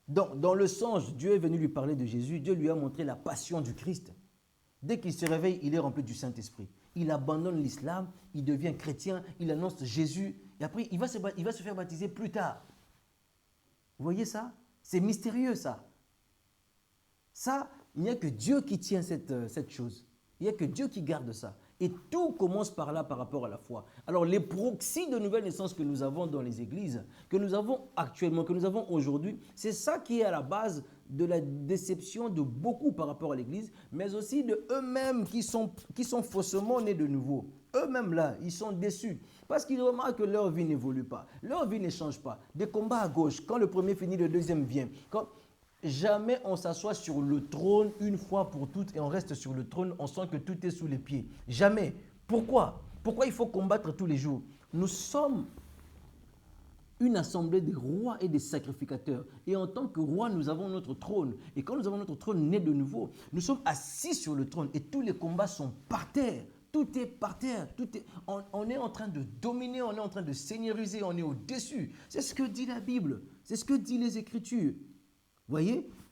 Dans le songe, Dieu est venu lui parler de Jésus, Dieu lui a montré la passion du Christ. Dès qu'il se réveille, il est rempli du Saint-Esprit. Il abandonne l'islam, il devient chrétien, il annonce Jésus et après il va se faire baptiser plus tard. Vous voyez ça? C'est mystérieux ça. Ça, il n'y a que Dieu qui tient cette chose. Il n'y a que Dieu qui garde ça. Et tout commence par là par rapport à la foi. Alors les proxys de nouvelle naissance que nous avons dans les églises, que nous avons actuellement, que nous avons aujourd'hui, c'est ça qui est à la base de la déception de beaucoup par rapport à l'église, mais aussi de eux-mêmes qui sont faussement nés de nouveau. Eux-mêmes là, ils sont déçus parce qu'ils remarquent que leur vie n'évolue pas, leur vie ne change pas. Des combats à gauche, quand le premier finit, le deuxième vient. Jamais on s'assoit sur le trône une fois pour toutes et on reste sur le trône, on sent que tout est sous les pieds. Jamais. Pourquoi? Pourquoi il faut combattre tous les jours? Nous sommes une assemblée de rois et des sacrificateurs. Et en tant que rois, nous avons notre trône. Et quand nous avons notre trône né de nouveau, nous sommes assis sur le trône et tous les combats sont par terre. Tout est par terre. On est en train de dominer, on est en train de seigneuriser, on est au-dessus. C'est ce que dit la Bible. C'est ce que disent les Écritures.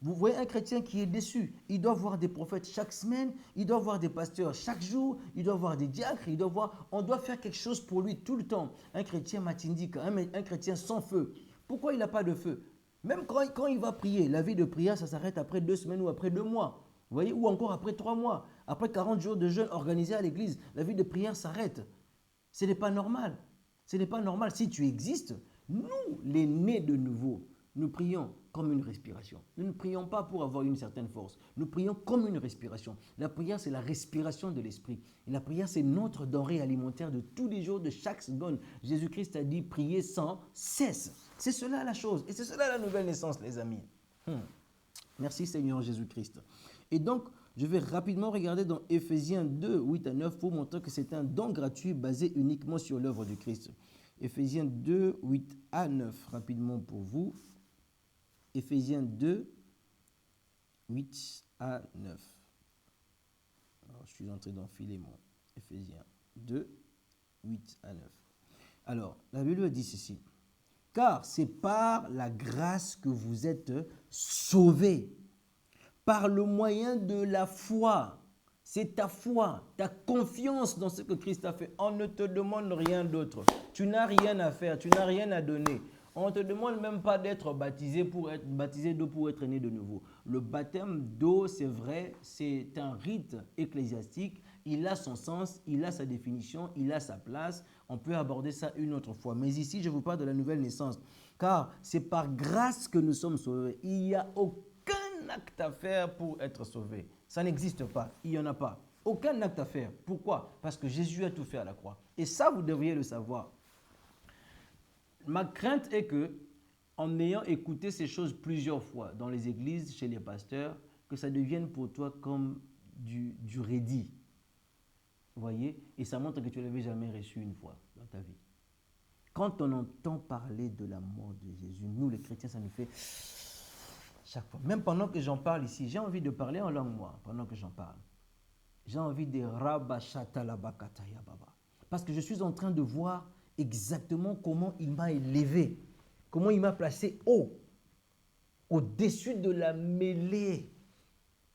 Vous voyez un chrétien qui est déçu. Il doit voir des prophètes chaque semaine, il doit voir des pasteurs chaque jour, il doit voir des diacres, on doit faire quelque chose pour lui tout le temps. Un chrétien matindique, un chrétien sans feu. Pourquoi il n'a pas de feu? Même quand il va prier, la vie de prière, ça s'arrête après 2 semaines ou après 2 mois. Vous voyez, ou encore après 3 mois. Après 40 jours de jeûne organisé à l'église, la vie de prière s'arrête. Ce n'est pas normal. Ce n'est pas normal. Si tu existes, nous, les nés de nouveau, nous prions comme une respiration. Nous ne prions pas pour avoir une certaine force. Nous prions comme une respiration. La prière, c'est la respiration de l'esprit. Et la prière, c'est notre denrée alimentaire de tous les jours, de chaque seconde. Jésus-Christ a dit prier sans cesse. C'est cela la chose. Et c'est cela la nouvelle naissance, les amis. Merci Seigneur Jésus-Christ. Et donc, je vais rapidement regarder dans Éphésiens 2, 8 à 9 pour montrer que c'est un don gratuit basé uniquement sur l'œuvre du Christ. Éphésiens 2, 8 à 9, rapidement pour vous. Éphésiens 2, 8 à 9. Alors, je suis entré dans Philémon. Éphésiens 2, 8 à 9. Alors, la Bible dit ceci. Car c'est par la grâce que vous êtes sauvés, par le moyen de la foi. C'est ta foi, ta confiance dans ce que Christ a fait. On ne te demande rien d'autre. Tu n'as rien à faire, tu n'as rien à donner. On ne te demande même pas d'être baptisé d'eau pour être né de nouveau. Le baptême d'eau, c'est vrai, c'est un rite ecclésiastique. Il a son sens, il a sa définition, il a sa place. On peut aborder ça une autre fois. Mais ici, je vous parle de la nouvelle naissance. Car c'est par grâce que nous sommes sauvés. Il n'y a aucun acte à faire pour être sauvé. Ça n'existe pas. Il n'y en a pas. Aucun acte à faire. Pourquoi? Parce que Jésus a tout fait à la croix. Et ça, vous devriez le savoir. Ma crainte est que, en ayant écouté ces choses plusieurs fois dans les églises, chez les pasteurs, que ça devienne pour toi comme du rédit. Vous voyez? Et ça montre que tu ne l'avais jamais reçu une fois dans ta vie. Quand on entend parler de la mort de Jésus, nous les chrétiens, ça nous fait chaque fois. Même pendant que j'en parle ici, j'ai envie de parler en langue moi, pendant que j'en parle. J'ai envie de rabashatalabakataya baba. Parce que je suis en train de voir exactement comment il m'a élevé, comment il m'a placé haut, au-dessus de la mêlée,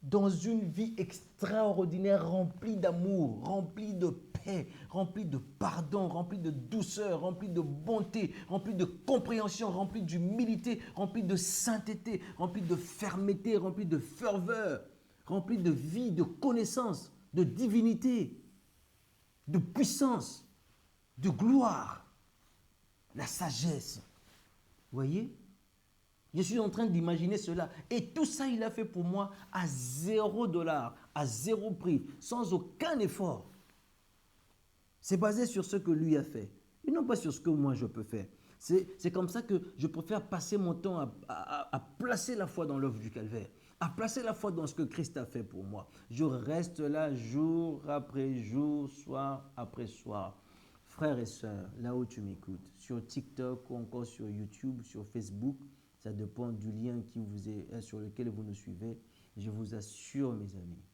dans une vie extraordinaire remplie d'amour, remplie de paix, remplie de pardon, remplie de douceur, remplie de bonté, remplie de compréhension, remplie d'humilité, remplie de sainteté, remplie de fermeté, remplie de ferveur, remplie de vie, de connaissance, de divinité, de puissance, de gloire, la sagesse. Vous voyez? Je suis en train d'imaginer cela. Et tout ça, il a fait pour moi à $0, à zéro prix, sans aucun effort. C'est basé sur ce que lui a fait, et non pas sur ce que moi je peux faire. C'est comme ça que je préfère passer mon temps à placer la foi dans l'œuvre du calvaire, à placer la foi dans ce que Christ a fait pour moi. Je reste là jour après jour, soir après soir. Frères et sœurs, là où tu m'écoutes, sur TikTok ou encore sur YouTube, sur Facebook, ça dépend du lien qui vous est, sur lequel vous nous suivez. Je vous assure, mes amis,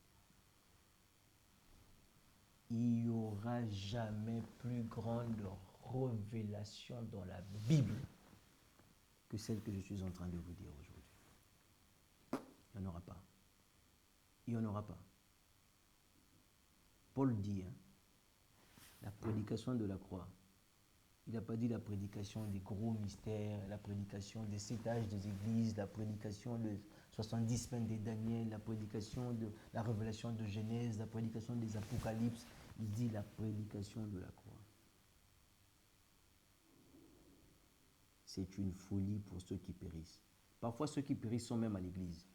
il n'y aura jamais plus grande révélation dans la Bible que celle que je suis en train de vous dire aujourd'hui. Il n'y en aura pas. Il n'y en aura pas. Paul dit, la prédication de la croix. Il n'a pas dit la prédication des gros mystères, la prédication des 7 âges des églises, la prédication de 70 semaines de Daniel, la prédication de la révélation de Genèse, la prédication des Apocalypses. Il dit la prédication de la croix. C'est une folie pour ceux qui périssent. Parfois, ceux qui périssent sont même à l'église.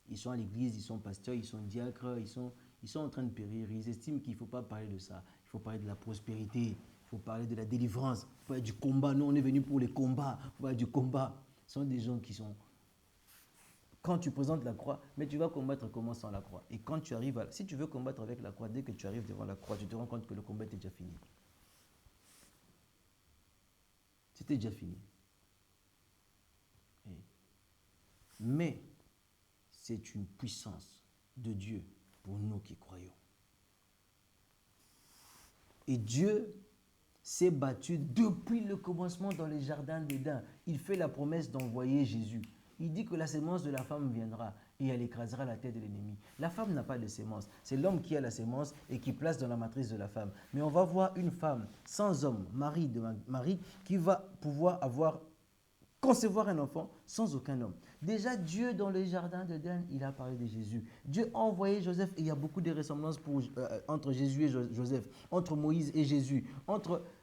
Ils sont à l'église, ils sont pasteurs, ils sont diacres, ils sont en train de périr. Ils estiment qu'il ne faut pas parler de ça. Il faut parler de la prospérité, il faut parler de la délivrance, il faut parler du combat. Nous, on est venus pour les combats, il faut parler du combat. Ce sont des gens qui sont... Quand tu présentes la croix, mais tu vas combattre comment sans la croix? Et quand tu arrives à... Si tu veux combattre avec la croix, dès que tu arrives devant la croix, tu te rends compte que le combat est déjà fini. C'était déjà fini. Mais c'est une puissance de Dieu pour nous qui croyons. Et Dieu s'est battu depuis le commencement dans les jardins d'Éden. Il fait la promesse d'envoyer Jésus. Il dit que la sémence de la femme viendra et elle écrasera la tête de l'ennemi. La femme n'a pas de sémence. C'est l'homme qui a la sémence et qui place dans la matrice de la femme. Mais on va voir une femme sans homme, Marie, qui va pouvoir concevoir un enfant sans aucun homme. Déjà, Dieu, dans le jardin d'Éden, il a parlé de Jésus. Dieu a envoyé Joseph et il y a beaucoup de ressemblances entre Jésus et Joseph, entre Moïse et Jésus.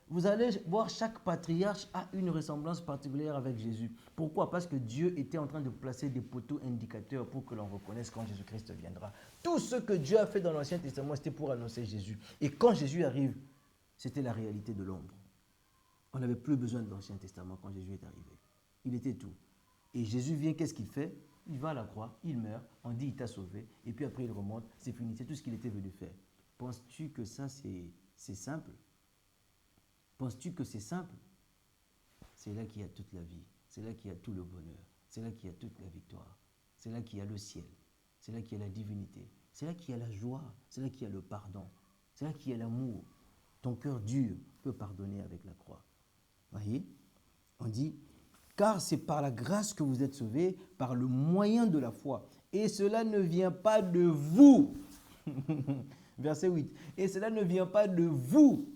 Vous allez voir, chaque patriarche a une ressemblance particulière avec Jésus. Pourquoi? Parce que Dieu était en train de placer des poteaux indicateurs pour que l'on reconnaisse quand Jésus-Christ viendra. Tout ce que Dieu a fait dans l'Ancien Testament, c'était pour annoncer Jésus. Et quand Jésus arrive, c'était la réalité de l'ombre. On n'avait plus besoin de l'Ancien Testament quand Jésus est arrivé. Il était tout. Et Jésus vient, qu'est-ce qu'il fait? Il va à la croix, il meurt, on dit il t'a sauvé, et puis après il remonte, c'est fini, c'est tout ce qu'il était venu faire. Penses-tu que ça c'est simple? Penses-tu que c'est simple? C'est là qu'il y a toute la vie, c'est là qu'il y a tout le bonheur, c'est là qu'il y a toute la victoire, c'est là qu'il y a le ciel, c'est là qu'il y a la divinité, c'est là qu'il y a la joie, c'est là qu'il y a le pardon, c'est là qu'il y a l'amour. Ton cœur dur peut pardonner avec la croix. Voyez? On dit... Car c'est par la grâce que vous êtes sauvés, par le moyen de la foi. Et cela ne vient pas de vous. Verset 8. Et cela ne vient pas de vous.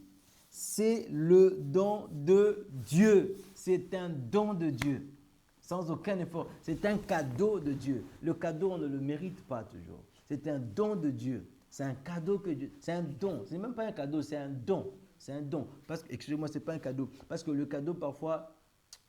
c'est le don de Dieu. C'est un don de Dieu. Sans aucun effort. C'est un cadeau de Dieu. Le cadeau, on ne le mérite pas toujours. C'est un don de Dieu. C'est un cadeau que Dieu... C'est un don. Ce n'est même pas un cadeau, c'est un don. C'est un don. Parce que, excusez-moi, ce n'est pas un cadeau. Parce que le cadeau, parfois,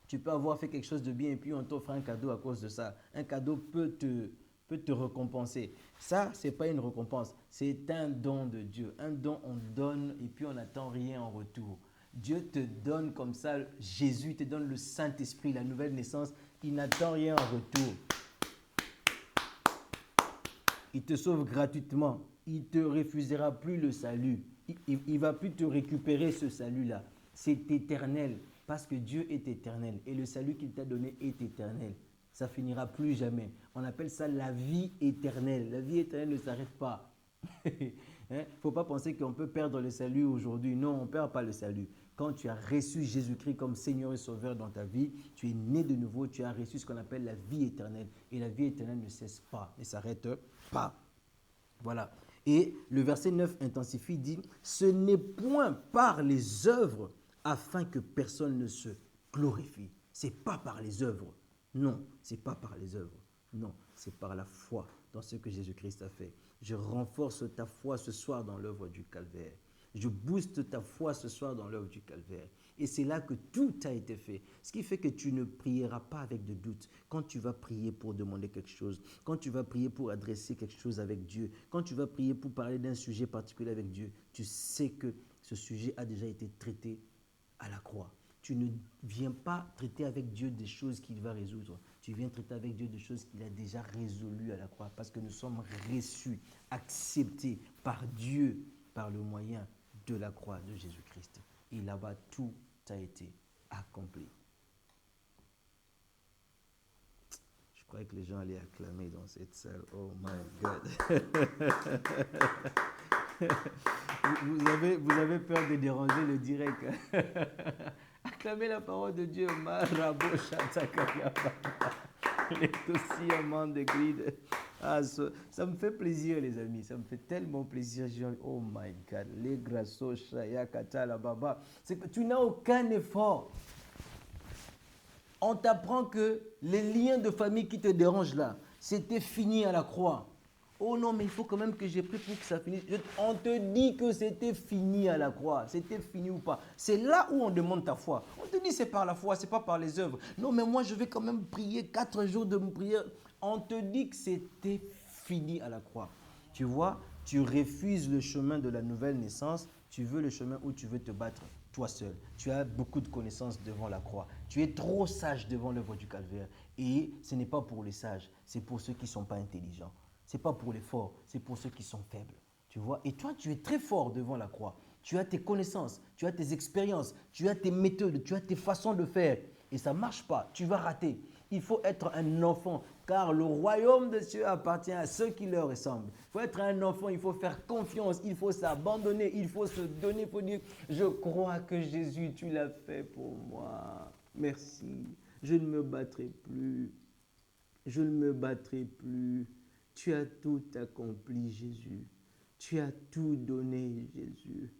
tu peux avoir fait quelque chose de bien et puis on t'offre un cadeau à cause de ça. Un cadeau peut te récompenser. Ça, ce n'est pas une récompense. C'est un don de Dieu. Un don, on donne et puis on n'attend rien en retour. Dieu te donne comme ça, Jésus te donne le Saint-Esprit, la nouvelle naissance. Il n'attend rien en retour. Il te sauve gratuitement. Il ne te refusera plus le salut. Il ne va plus te récupérer ce salut-là. C'est éternel parce que Dieu est éternel et le salut qu'il t'a donné est éternel. Ça finira plus jamais. On appelle ça la vie éternelle. La vie éternelle ne s'arrête pas. Il ne faut pas penser qu'on peut perdre le salut aujourd'hui. Non, on ne perd pas le salut. Quand tu as reçu Jésus-Christ comme Seigneur et Sauveur dans ta vie, tu es né de nouveau, tu as reçu ce qu'on appelle la vie éternelle. Et la vie éternelle ne cesse pas, ne s'arrête pas. Voilà. Et le verset 9 intensifie, dit « Ce n'est point par les œuvres afin que personne ne se glorifie. » Ce n'est pas par les œuvres. Non, ce n'est pas par les œuvres. Non, c'est par la foi dans ce que Jésus-Christ a fait. Je renforce ta foi ce soir dans l'œuvre du calvaire. Je booste ta foi ce soir dans l'œuvre du calvaire. Et c'est là que tout a été fait. Ce qui fait que tu ne prieras pas avec de doute. Quand tu vas prier pour demander quelque chose, quand tu vas prier pour adresser quelque chose avec Dieu, quand tu vas prier pour parler d'un sujet particulier avec Dieu, tu sais que ce sujet a déjà été traité à la croix. Tu ne viens pas traiter avec Dieu des choses qu'il va résoudre. Tu viens traiter avec Dieu des choses qu'il a déjà résolues à la croix parce que nous sommes reçus, acceptés par Dieu par le moyen de la croix de Jésus-Christ. Et là-bas, tout a été accompli. Je croyais que les gens allaient acclamer dans cette salle. Oh my God. Vous avez peur de déranger le direct. Acclamez la parole de Dieu. Ah, ça me fait plaisir, les amis. Ça me fait tellement plaisir. Oh my God. Les grassos, shayakata, la baba. C'est que tu n'as aucun effort. On t'apprend que les liens de famille qui te dérangent là, c'était fini à la croix. Oh non, mais il faut quand même que j'ai pris pour que ça finisse. On te dit que c'était fini à la croix. C'était fini ou pas. C'est là où on demande ta foi. On te dit c'est par la foi, c'est pas par les œuvres. Non, mais moi je vais quand même prier 4 jours de prière. On te dit que c'était fini à la croix. Tu vois, tu refuses le chemin de la nouvelle naissance. Tu veux le chemin où tu veux te battre toi seul. Tu as beaucoup de connaissances devant la croix. Tu es trop sage devant l'œuvre du calvaire. Et ce n'est pas pour les sages, c'est pour ceux qui ne sont pas intelligents. Ce n'est pas pour les forts, c'est pour ceux qui sont faibles. Tu vois? Et toi, tu es très fort devant la croix. Tu as tes connaissances, tu as tes expériences, tu as tes méthodes, tu as tes façons de faire. Et ça ne marche pas, tu vas rater. Il faut être un enfant, car le royaume des cieux appartient à ceux qui leur ressemblent. Il faut être un enfant, il faut faire confiance, il faut s'abandonner, il faut se donner, il faut dire « Je crois que Jésus, tu l'as fait pour moi. Merci, je ne me battrai plus. Je ne me battrai plus. Tu as tout accompli, Jésus. Tu as tout donné, Jésus.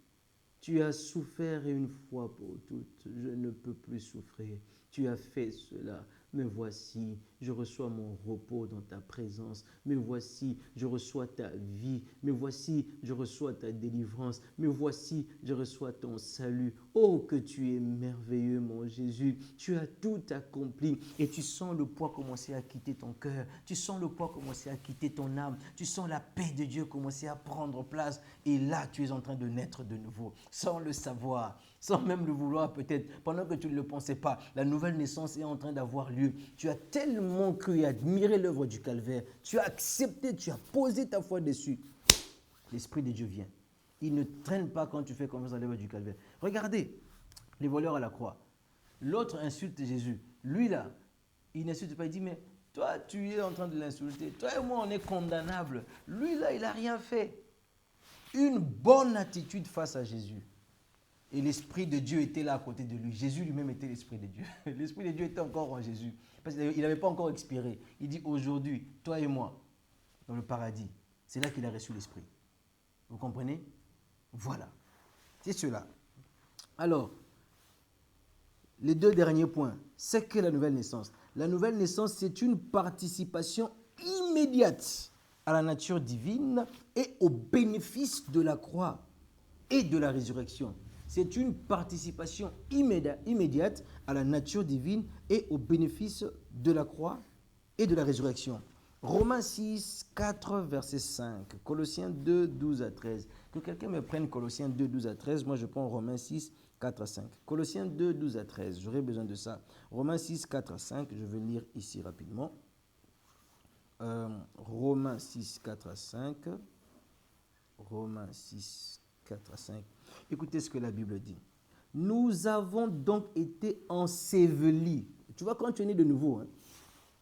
Tu as souffert une fois pour toutes. Je ne peux plus souffrir. Tu as fait cela. Me voici, je reçois mon repos dans ta présence. Me voici, je reçois ta vie. Me voici, je reçois ta délivrance. Me voici, je reçois ton salut. Oh, que tu es merveilleux, mon Jésus. Tu as tout accompli et tu sens le poids commencer à quitter ton cœur. Tu sens le poids commencer à quitter ton âme. Tu sens la paix de Dieu commencer à prendre place. Et là, tu es en train de naître de nouveau, sans le savoir, sans même le vouloir peut-être, pendant que tu ne le pensais pas. La nouvelle naissance est en train d'avoir lieu. Tu as tellement cru et admiré l'œuvre du calvaire. Tu as accepté, tu as posé ta foi dessus. L'Esprit de Dieu vient. Il ne traîne pas quand tu fais confiance à l'œuvre du calvaire. Regardez, les voleurs à la croix. L'autre insulte Jésus. Lui là, il n'insulte pas, il dit, mais toi, tu es en train de l'insulter. Toi et moi, on est condamnables. Lui là, il n'a rien fait. Une bonne attitude face à Jésus. Et l'Esprit de Dieu était là à côté de lui. Jésus lui-même était l'Esprit de Dieu. L'Esprit de Dieu était encore en Jésus. Parce qu'il n'avait pas encore expiré. Il dit aujourd'hui, toi et moi, dans le paradis. C'est là qu'il a reçu l'Esprit. Vous comprenez? Voilà. C'est cela. Alors, les deux derniers points, c'est que la nouvelle naissance. La nouvelle naissance, c'est une participation immédiate à la nature divine et au bénéfice de la croix et de la résurrection. C'est une participation immédiate à la nature divine et au bénéfice de la croix et de la résurrection. Romains 6, 4, verset 5. Colossiens 2, 12 à 13. Que quelqu'un me prenne Colossiens 2, 12 à 13. Moi, je prends Romains 6, 4 à 5. Colossiens 2, 12 à 13. J'aurai besoin de ça. Romains 6, 4 à 5. Je vais lire ici rapidement. Romains 6, 4 à 5. Romains 6, 4 à 5. Écoutez ce que la Bible dit. Nous avons donc été ensevelis. Tu vois, quand tu es né de nouveau,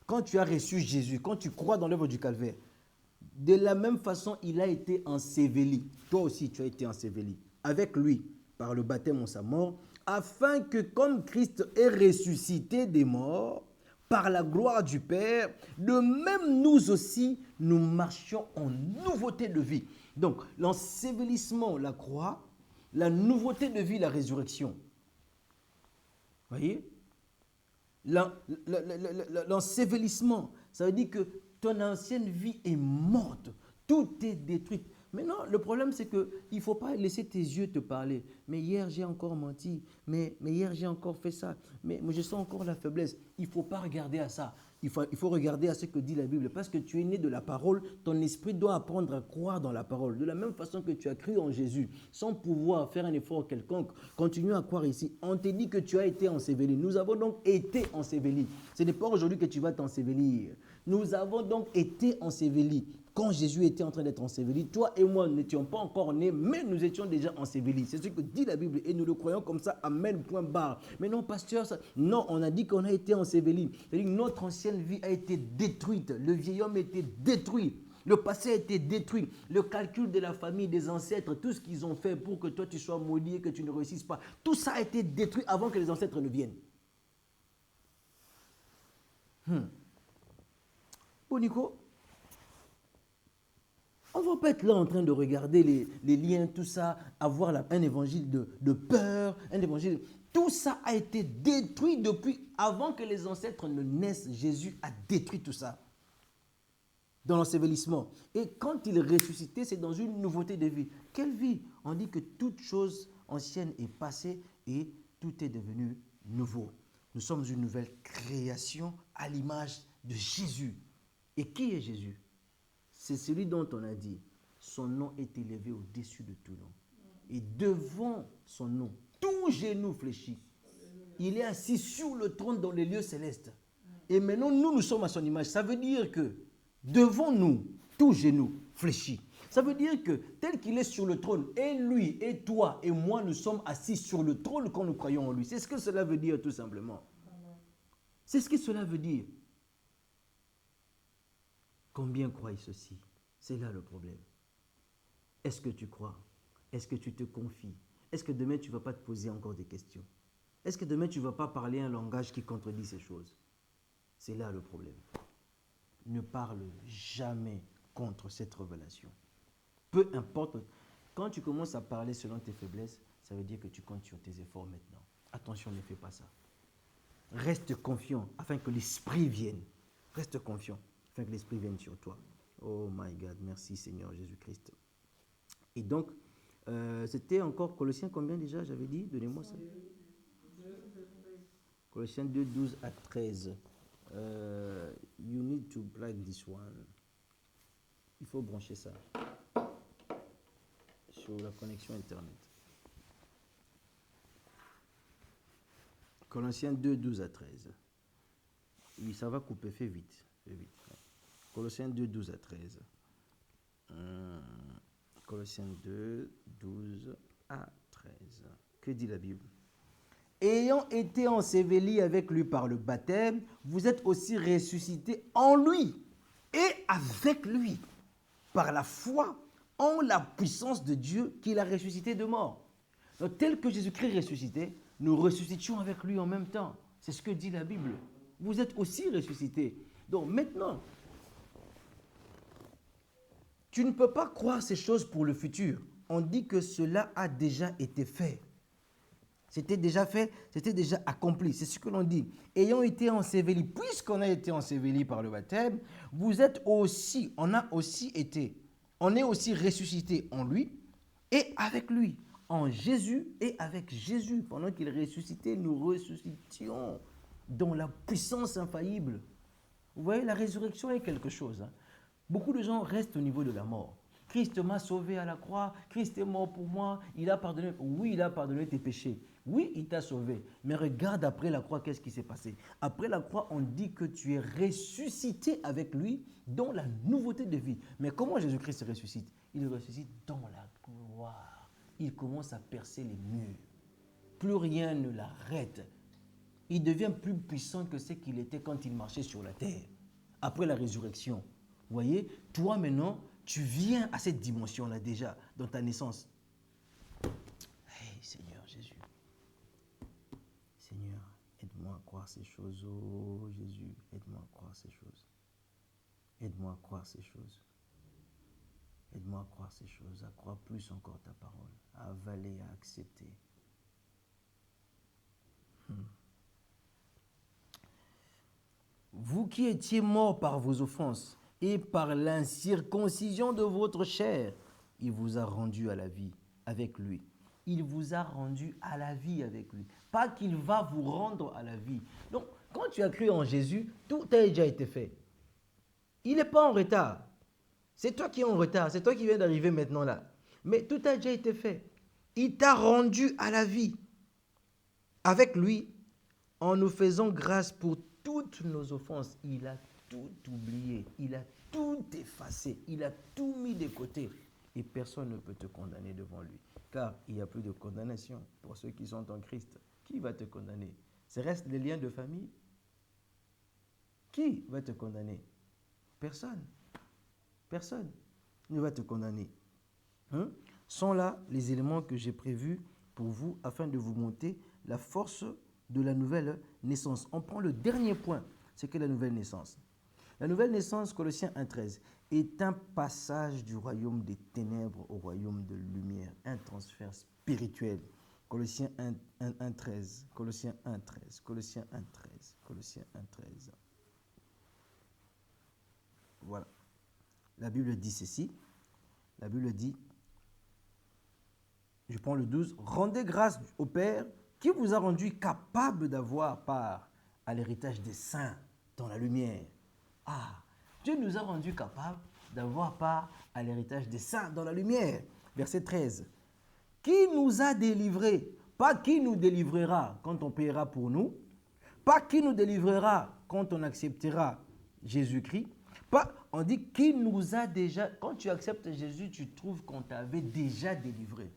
quand tu as reçu Jésus, quand tu crois dans l'œuvre du Calvaire, de la même façon, il a été enseveli. Toi aussi, tu as été enseveli avec lui par le baptême en sa mort, afin que comme Christ est ressuscité des morts, par la gloire du Père, de même nous aussi, nous marchions en nouveauté de vie. Donc, l'ensevelissement, la croix, la nouveauté de vie, la résurrection. Voyez? L'ensevelissement, ça veut dire que ton ancienne vie est morte. Tout est détruit. Maintenant, le problème, c'est qu'il ne faut pas laisser tes yeux te parler. Mais hier, j'ai encore menti. Mais hier, j'ai encore fait ça. Mais je sens encore la faiblesse. Il ne faut pas regarder à ça. Il faut regarder à ce que dit la Bible. Parce que tu es né de la parole, ton esprit doit apprendre à croire dans la parole. De la même façon que tu as cru en Jésus, sans pouvoir faire un effort quelconque, continue à croire ici. On te dit que tu as été enseveli. Nous avons donc été ensevelis. Ce n'est pas aujourd'hui que tu vas t'ensevelir. Nous avons donc été ensevelis. Quand Jésus était en train d'être enseveli, toi et moi n'étions pas encore nés, mais nous étions déjà ensevelis. C'est ce que dit la Bible et nous le croyons comme ça, amen, point barre. Mais non, pasteur, non, on a dit qu'on a été ensevelis. C'est-à-dire que notre ancienne vie a été détruite. Le vieil homme a été détruit. Le passé a été détruit. Le calcul de la famille, des ancêtres, tout ce qu'ils ont fait pour que toi tu sois maudit et que tu ne réussisses pas, tout ça a été détruit avant que les ancêtres ne viennent. Bon, Nico, on ne va pas être là en train de regarder les liens, tout ça, avoir un évangile de peur, un évangile. Tout ça a été détruit depuis avant que les ancêtres ne naissent. Jésus a détruit tout ça dans l'ensevelissement. Et quand il est ressuscité, c'est dans une nouveauté de vie. Quelle vie? On dit que toute chose ancienne est passée et tout est devenu nouveau. Nous sommes une nouvelle création à l'image de Jésus. Et qui est Jésus? C'est celui dont on a dit, son nom est élevé au-dessus de tout nom. Et devant son nom, tout genou fléchit. Il est assis sur le trône dans les lieux célestes. Et maintenant, nous sommes à son image. Ça veut dire que devant nous, tout genou fléchit. Ça veut dire que tel qu'il est sur le trône, et lui, et toi, et moi, nous sommes assis sur le trône quand nous croyons en lui. C'est ce que cela veut dire tout simplement. C'est ce que cela veut dire. Combien croient ceci? C'est là le problème. Est-ce que tu crois? Est-ce que tu te confies? Est-ce que demain tu ne vas pas te poser encore des questions? Est-ce que demain tu ne vas pas parler un langage qui contredit ces choses? C'est là le problème. Ne parle jamais contre cette révélation. Peu importe. Quand tu commences à parler selon tes faiblesses, ça veut dire que tu comptes sur tes efforts maintenant. Attention, ne fais pas ça. Reste confiant afin que l'Esprit vienne. Reste confiant afin que l'Esprit vienne sur toi. Oh my God, merci Seigneur Jésus-Christ. Et donc, c'était encore Colossiens combien déjà, j'avais dit? Donnez-moi ça. Colossiens 2, 12 à 13. You need to plug this one. Il faut brancher ça sur la connexion Internet. Colossiens 2, 12 à 13. Oui, ça va couper, fais vite. Colossiens 2, 12 à 13. Colossiens 2, 12 à 13. Que dit la Bible? Ayant été ensevelis avec lui par le baptême, vous êtes aussi ressuscités en lui et avec lui par la foi en la puissance de Dieu qui l'a ressuscité de mort. Donc, tel que Jésus-Christ ressuscité, nous ressuscitions avec lui en même temps. C'est ce que dit la Bible. Vous êtes aussi ressuscités. Donc maintenant, tu ne peux pas croire ces choses pour le futur. On dit que cela a déjà été fait. C'était déjà fait, c'était déjà accompli. C'est ce que l'on dit. Ayant été ensevelis, puisqu'on a été ensevelis par le baptême, vous êtes aussi, on est aussi ressuscité en lui et avec lui, en Jésus et avec Jésus. Pendant qu'il ressuscitait, nous ressuscitions dans la puissance infaillible. Vous voyez, la résurrection est quelque chose. Beaucoup de gens restent au niveau de la mort. Christ m'a sauvé à la croix, Christ est mort pour moi, il a pardonné. Oui, il a pardonné tes péchés. Oui, il t'a sauvé. Mais regarde après la croix, qu'est-ce qui s'est passé? Après la croix, on dit que tu es ressuscité avec lui dans la nouveauté de vie. Mais comment Jésus-Christ ressuscite? Il ressuscite dans la gloire. Il commence à percer les murs. Plus rien ne l'arrête. Il devient plus puissant que ce qu'il était quand il marchait sur la terre. Après la résurrection. Vous voyez, toi maintenant, tu viens à cette dimension-là déjà, dans ta naissance. Hey, Seigneur Jésus. Seigneur, aide-moi à croire ces choses. Oh Jésus, aide-moi à croire ces choses. Aide-moi à croire ces choses. Aide-moi à croire ces choses, à croire plus encore ta parole, à avaler, à accepter. Vous qui étiez morts par vos offenses et par l'incirconcision de votre chair, il vous a rendu à la vie avec lui. Il vous a rendu à la vie avec lui. Pas qu'il va vous rendre à la vie. Donc, quand tu as cru en Jésus, tout a déjà été fait. Il n'est pas en retard. C'est toi qui es en retard. C'est toi qui viens d'arriver maintenant là. Mais tout a déjà été fait. Il t'a rendu à la vie avec lui en nous faisant grâce pour toutes nos offenses. Il a tout oublié. Il a tout effacé. Il a tout mis de côté. Et personne ne peut te condamner devant lui. Car il n'y a plus de condamnation pour ceux qui sont en Christ. Qui va te condamner? Ce reste les liens de famille? Qui va te condamner? Personne. Personne ne va te condamner. Sont là les éléments que j'ai prévus pour vous afin de vous montrer la force de la nouvelle naissance. On prend le dernier point, c'est que la nouvelle naissance. La nouvelle naissance, Colossiens 1,13, est un passage du royaume des ténèbres au royaume de lumière, un transfert spirituel. Colossiens 1,13, Colossiens 1,13, Colossiens 1,13, Colossiens 1,13. Voilà. La Bible dit ceci. La Bible dit, je prends le 12, rendez grâce au Père qui vous a rendu capable d'avoir part à l'héritage des saints dans la lumière. Ah, Dieu nous a rendu capables d'avoir part à l'héritage des saints dans la lumière. Verset 13. Qui nous a délivrés, pas qui nous délivrera quand on paiera pour nous, pas qui nous délivrera quand on acceptera Jésus-Christ, pas, on dit qui nous a déjà, quand tu acceptes Jésus, tu trouves qu'on t'avait déjà délivré.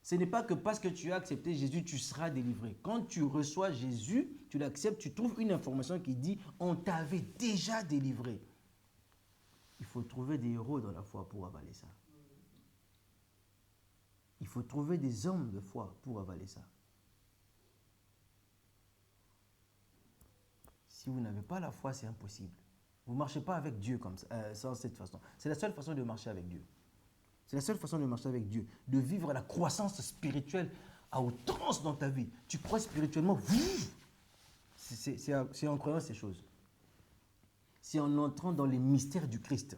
Ce n'est pas que parce que tu as accepté Jésus, tu seras délivré. Quand tu reçois Jésus, tu l'acceptes, tu trouves une information qui dit on t'avait déjà délivré. Il faut trouver des héros dans la foi pour avaler ça. Il faut trouver des hommes de foi pour avaler ça. Si vous n'avez pas la foi, c'est impossible. Vous ne marchez pas avec Dieu comme ça, sans cette façon. C'est la seule façon de marcher avec Dieu. C'est la seule façon de marcher avec Dieu, de vivre la croissance spirituelle à outrance dans ta vie. Tu crois spirituellement, c'est en croyant ces choses. C'est en entrant dans les mystères du Christ.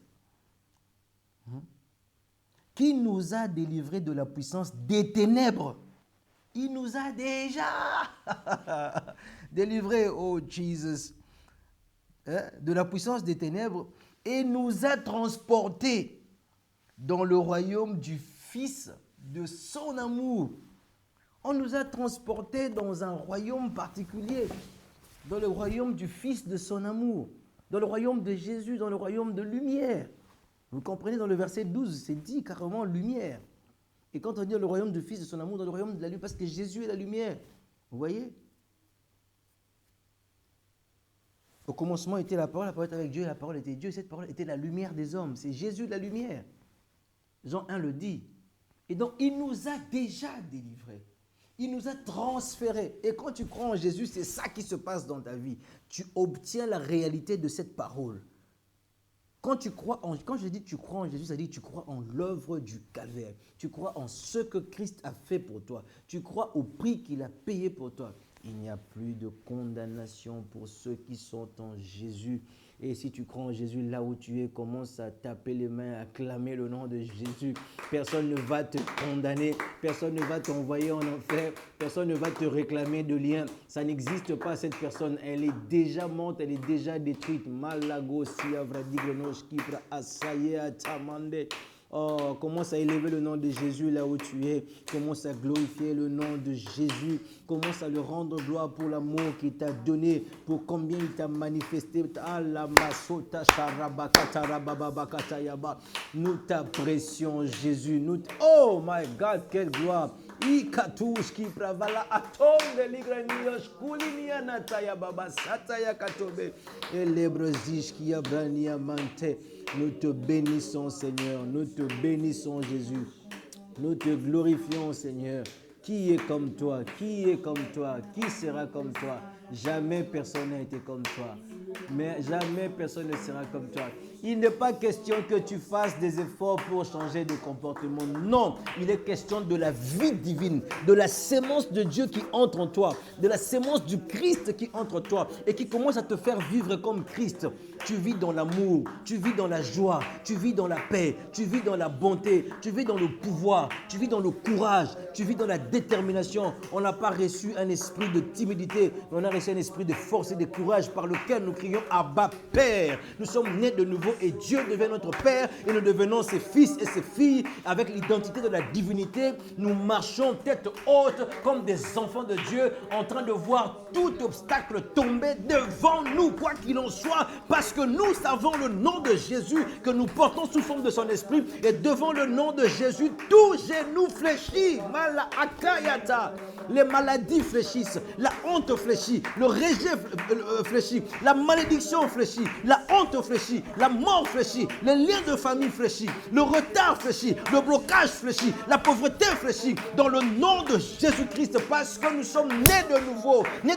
Qui nous a délivrés de la puissance des ténèbres. Il nous a déjà délivrés, oh Jesus, de la puissance des ténèbres et nous a transportés dans le royaume du Fils de son amour. On nous a transportés dans un royaume particulier, dans le royaume du Fils de son amour, dans le royaume de Jésus, dans le royaume de lumière. Vous comprenez, dans le verset 12, c'est dit carrément lumière. Et quand on dit le royaume du Fils de son amour, dans le royaume de la lumière, parce que Jésus est la lumière. Vous voyez? Au commencement était la parole était avec Dieu, la parole était Dieu, et cette parole était la lumière des hommes. C'est Jésus la lumière. Jean 1 le dit. Et donc, il nous a déjà délivrés. Il nous a transférés. Et quand tu crois en Jésus, c'est ça qui se passe dans ta vie. Tu obtiens la réalité de cette parole. Quand je dis tu crois en Jésus, ça dit tu crois en l'œuvre du calvaire. Tu crois en ce que Christ a fait pour toi. Tu crois au prix qu'il a payé pour toi. Il n'y a plus de condamnation pour ceux qui sont en Jésus. Et si tu crois en Jésus, là où tu es, commence à taper les mains, à clamer le nom de Jésus. Personne ne va te condamner, personne ne va t'envoyer en enfer, personne ne va te réclamer de lien. Ça n'existe pas, cette personne. Elle est déjà morte, elle est déjà détruite. Malago siavradigrenos kipra asaye atamande. Oh, commence à élever le nom de Jésus là où tu es. Commence à glorifier le nom de Jésus. Commence à lui rendre gloire pour l'amour qu'il t'a donné, pour combien il t'a manifesté. Nous t'apprécions, Jésus. Oh my God, quelle gloire. Ikatushki pravala atombe ligranios kulinia nataya baba sataya katobe elebrozishki abrania mante. Nous te bénissons, Seigneur. Nous te bénissons, Jésus. Nous te glorifions, Seigneur. Qui est comme toi? Qui est comme toi? Qui sera comme toi? Jamais personne n'a été comme toi. Mais jamais personne ne sera comme toi. Il n'est pas question que tu fasses des efforts pour changer de comportement. Non, il est question de la vie divine, de la sémence de Dieu qui entre en toi, de la sémence du Christ qui entre en toi et qui commence à te faire vivre comme Christ. Tu vis dans l'amour, tu vis dans la joie, tu vis dans la paix, tu vis dans la bonté, tu vis dans le pouvoir, tu vis dans le courage, tu vis dans la détermination. On n'a pas reçu un esprit de timidité, mais on a reçu un esprit de force et de courage par lequel nous crions Abba Père. Nous sommes nés de nouveau et Dieu devient notre Père et nous devenons ses fils et ses filles avec l'identité de la divinité. Nous marchons tête haute comme des enfants de Dieu en train de voir tout obstacle tomber devant nous, quoi qu'il en soit, parce que nous savons le nom de Jésus que nous portons sous forme de son esprit et devant le nom de Jésus, tout genou fléchit. Mala akayata. Les maladies fléchissent, la honte fléchit, le rejet fléchit, la malédiction fléchit, la honte fléchit, la mort fléchit, les liens de famille fléchit, le retard fléchit, le blocage fléchit, la pauvreté fléchit dans le nom de Jésus-Christ parce que nous sommes nés de nouveau, nés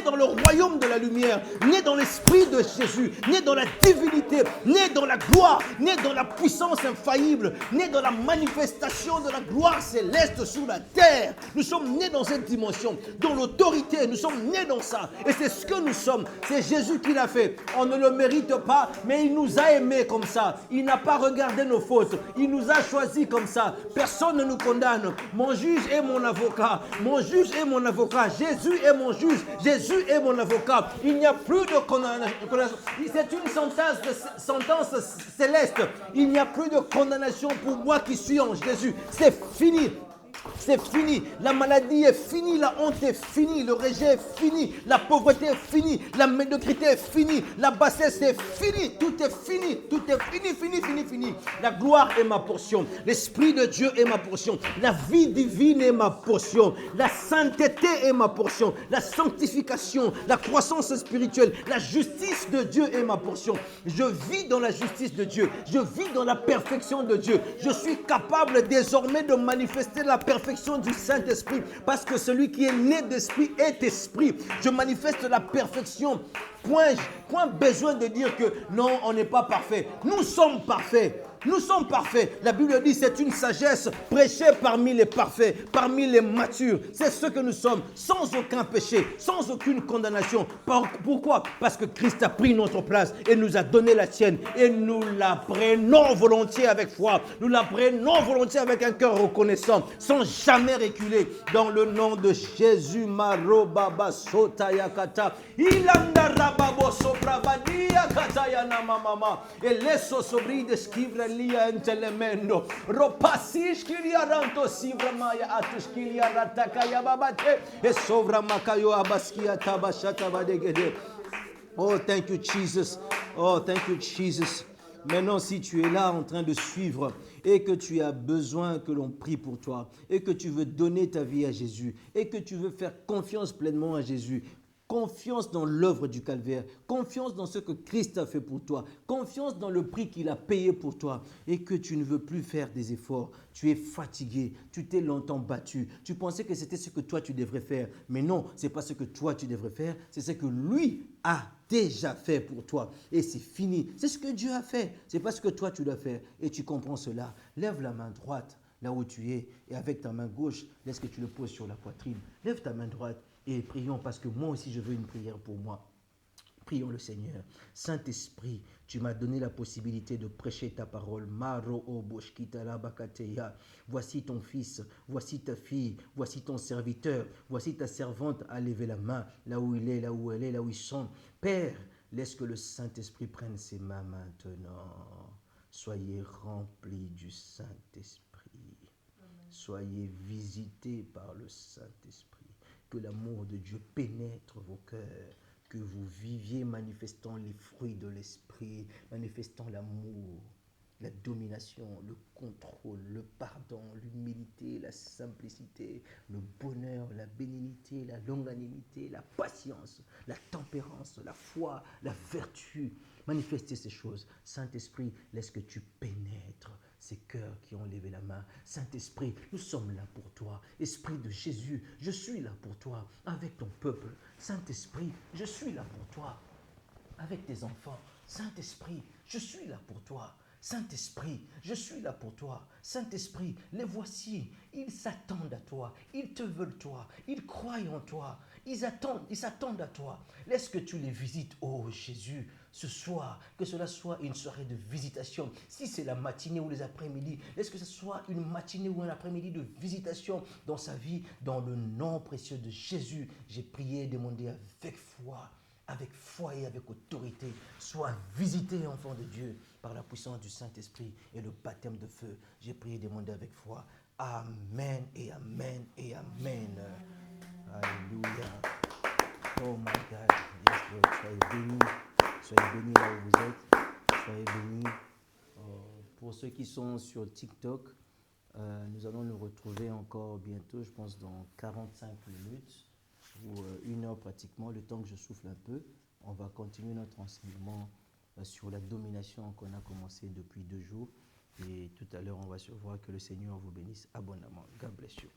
dans le royaume de la lumière, nés dans l'esprit de Jésus, nés dans la divinité, nés dans la gloire, nés dans la puissance infaillible, nés dans la manifestation de la gloire céleste sur la terre. Nous sommes nés dans cette dimension, dans l'autorité, nous sommes nés dans ça. Et c'est ce que nous sommes. C'est Jésus qui l'a fait. On ne le mérite pas, mais il nous a aimés comme ça. Il n'a pas regardé nos fautes. Il nous a choisis comme ça. Personne ne nous condamne. Mon juge est mon avocat. Mon juge est mon avocat. Jésus est mon juge. Jésus est mon avocat. Il n'y a plus de condamnation. C'est une sentence céleste. Il n'y a plus de condamnation pour moi qui suis en Jésus. C'est fini. C'est fini, la maladie est finie, la honte est finie, le rejet est fini, la pauvreté est finie, la médiocrité est finie, la bassesse est finie, tout est fini, fini. La gloire est ma portion, l'Esprit de Dieu est ma portion, la vie divine est ma portion, la sainteté est ma portion, la sanctification, la croissance spirituelle, la justice de Dieu est ma portion. Je vis dans la justice de Dieu, je vis dans la perfection de Dieu, je suis capable désormais de manifester la perfection du Saint-Esprit parce que celui qui est né d'esprit est esprit. Je manifeste la perfection. Point besoin de dire que non, on n'est pas parfait. Nous sommes parfaits. Nous sommes parfaits. La Bible dit c'est une sagesse prêchée parmi les parfaits, parmi les matures. C'est ce que nous sommes, sans aucun péché, sans aucune condamnation. Pourquoi? Parce que Christ a pris notre place et nous a donné la sienne. Et nous la prenons volontiers avec foi. Nous la prenons volontiers avec un cœur reconnaissant, sans jamais reculer. Dans le nom de Jésus, Maro Baba Sotayakata, Ilanda Rababo Sopravadia Katayana Mama, et lesso sobri de skivre lia entelemendo, Ropasish Kiliaranto Sivramaya Atushkilia Ratakaya Babate, et Sovra Makayo Abaskia Tabashata Badegede. Oh, thank you, Jesus. Oh, thank you, Jesus. Maintenant, si tu es là en train de suivre et que tu as besoin que l'on prie pour toi et que tu veux donner ta vie à Jésus et que tu veux faire confiance pleinement à Jésus, Confiance dans l'œuvre du calvaire. Confiance dans ce que Christ a fait pour toi. Confiance dans le prix qu'il a payé pour toi. Et que tu ne veux plus faire des efforts. Tu es fatigué. Tu t'es longtemps battu. Tu pensais que c'était ce que toi tu devrais faire. Mais non, ce n'est pas ce que toi tu devrais faire. C'est ce que lui a déjà fait pour toi. Et c'est fini. C'est ce que Dieu a fait. Ce n'est pas ce que toi tu dois faire. Et tu comprends cela. Lève la main droite là où tu es. Et avec ta main gauche, laisse que tu le poses sur la poitrine. Lève ta main droite. Et prions parce que moi aussi je veux une prière pour moi. Prions le Seigneur. Saint-Esprit, tu m'as donné la possibilité de prêcher ta parole. Voici ton fils, voici ta fille, voici ton serviteur, voici ta servante à lever la main, là où il est, là où elle est, là où ils sont. Père, laisse que le Saint-Esprit prenne ses mains maintenant. Soyez remplis du Saint-Esprit. Soyez visités par le Saint-Esprit. Que l'amour de Dieu pénètre vos cœurs, que vous viviez manifestant les fruits de l'esprit, manifestant l'amour, la domination, le contrôle, le pardon, l'humilité, la simplicité, le bonheur, la bénignité, la longanimité, la patience, la tempérance, la foi, la vertu. Manifestez ces choses. Saint-Esprit, laisse que tu pénètres ces cœurs qui ont levé la main. Saint-Esprit, nous sommes là pour toi. Esprit de Jésus, je suis là pour toi, avec ton peuple. Saint-Esprit, je suis là pour toi, avec tes enfants. Saint-Esprit, je suis là pour toi. Saint-Esprit, je suis là pour toi. Saint-Esprit, les voici. Ils s'attendent à toi. Ils te veulent toi. Ils croient en toi. Ils s'attendent à toi. Laisse que tu les visites, oh Jésus, ce soir. Que cela soit une soirée de visitation. Si c'est la matinée ou les après-midi, laisse que ce soit une matinée ou un après-midi de visitation dans sa vie. Dans le nom précieux de Jésus, j'ai prié et demandé avec foi et avec autorité. Sois visité, enfant de Dieu, par la puissance du Saint-Esprit et le baptême de feu. J'ai prié et demandé avec foi. Amen et amen et amen. Alléluia. Oh my God. Yes, Lord. Soyez bénis. Soyez bénis là où vous êtes. Soyez bénis. Pour ceux qui sont sur TikTok, nous allons nous retrouver encore bientôt, je pense dans 45 minutes ou 1 heure pratiquement, le temps que je souffle un peu. On va continuer notre enseignement sur la domination qu'on a commencé depuis 2 jours. Et tout à l'heure, on va se voir. Que le Seigneur vous bénisse abondamment. God bless you.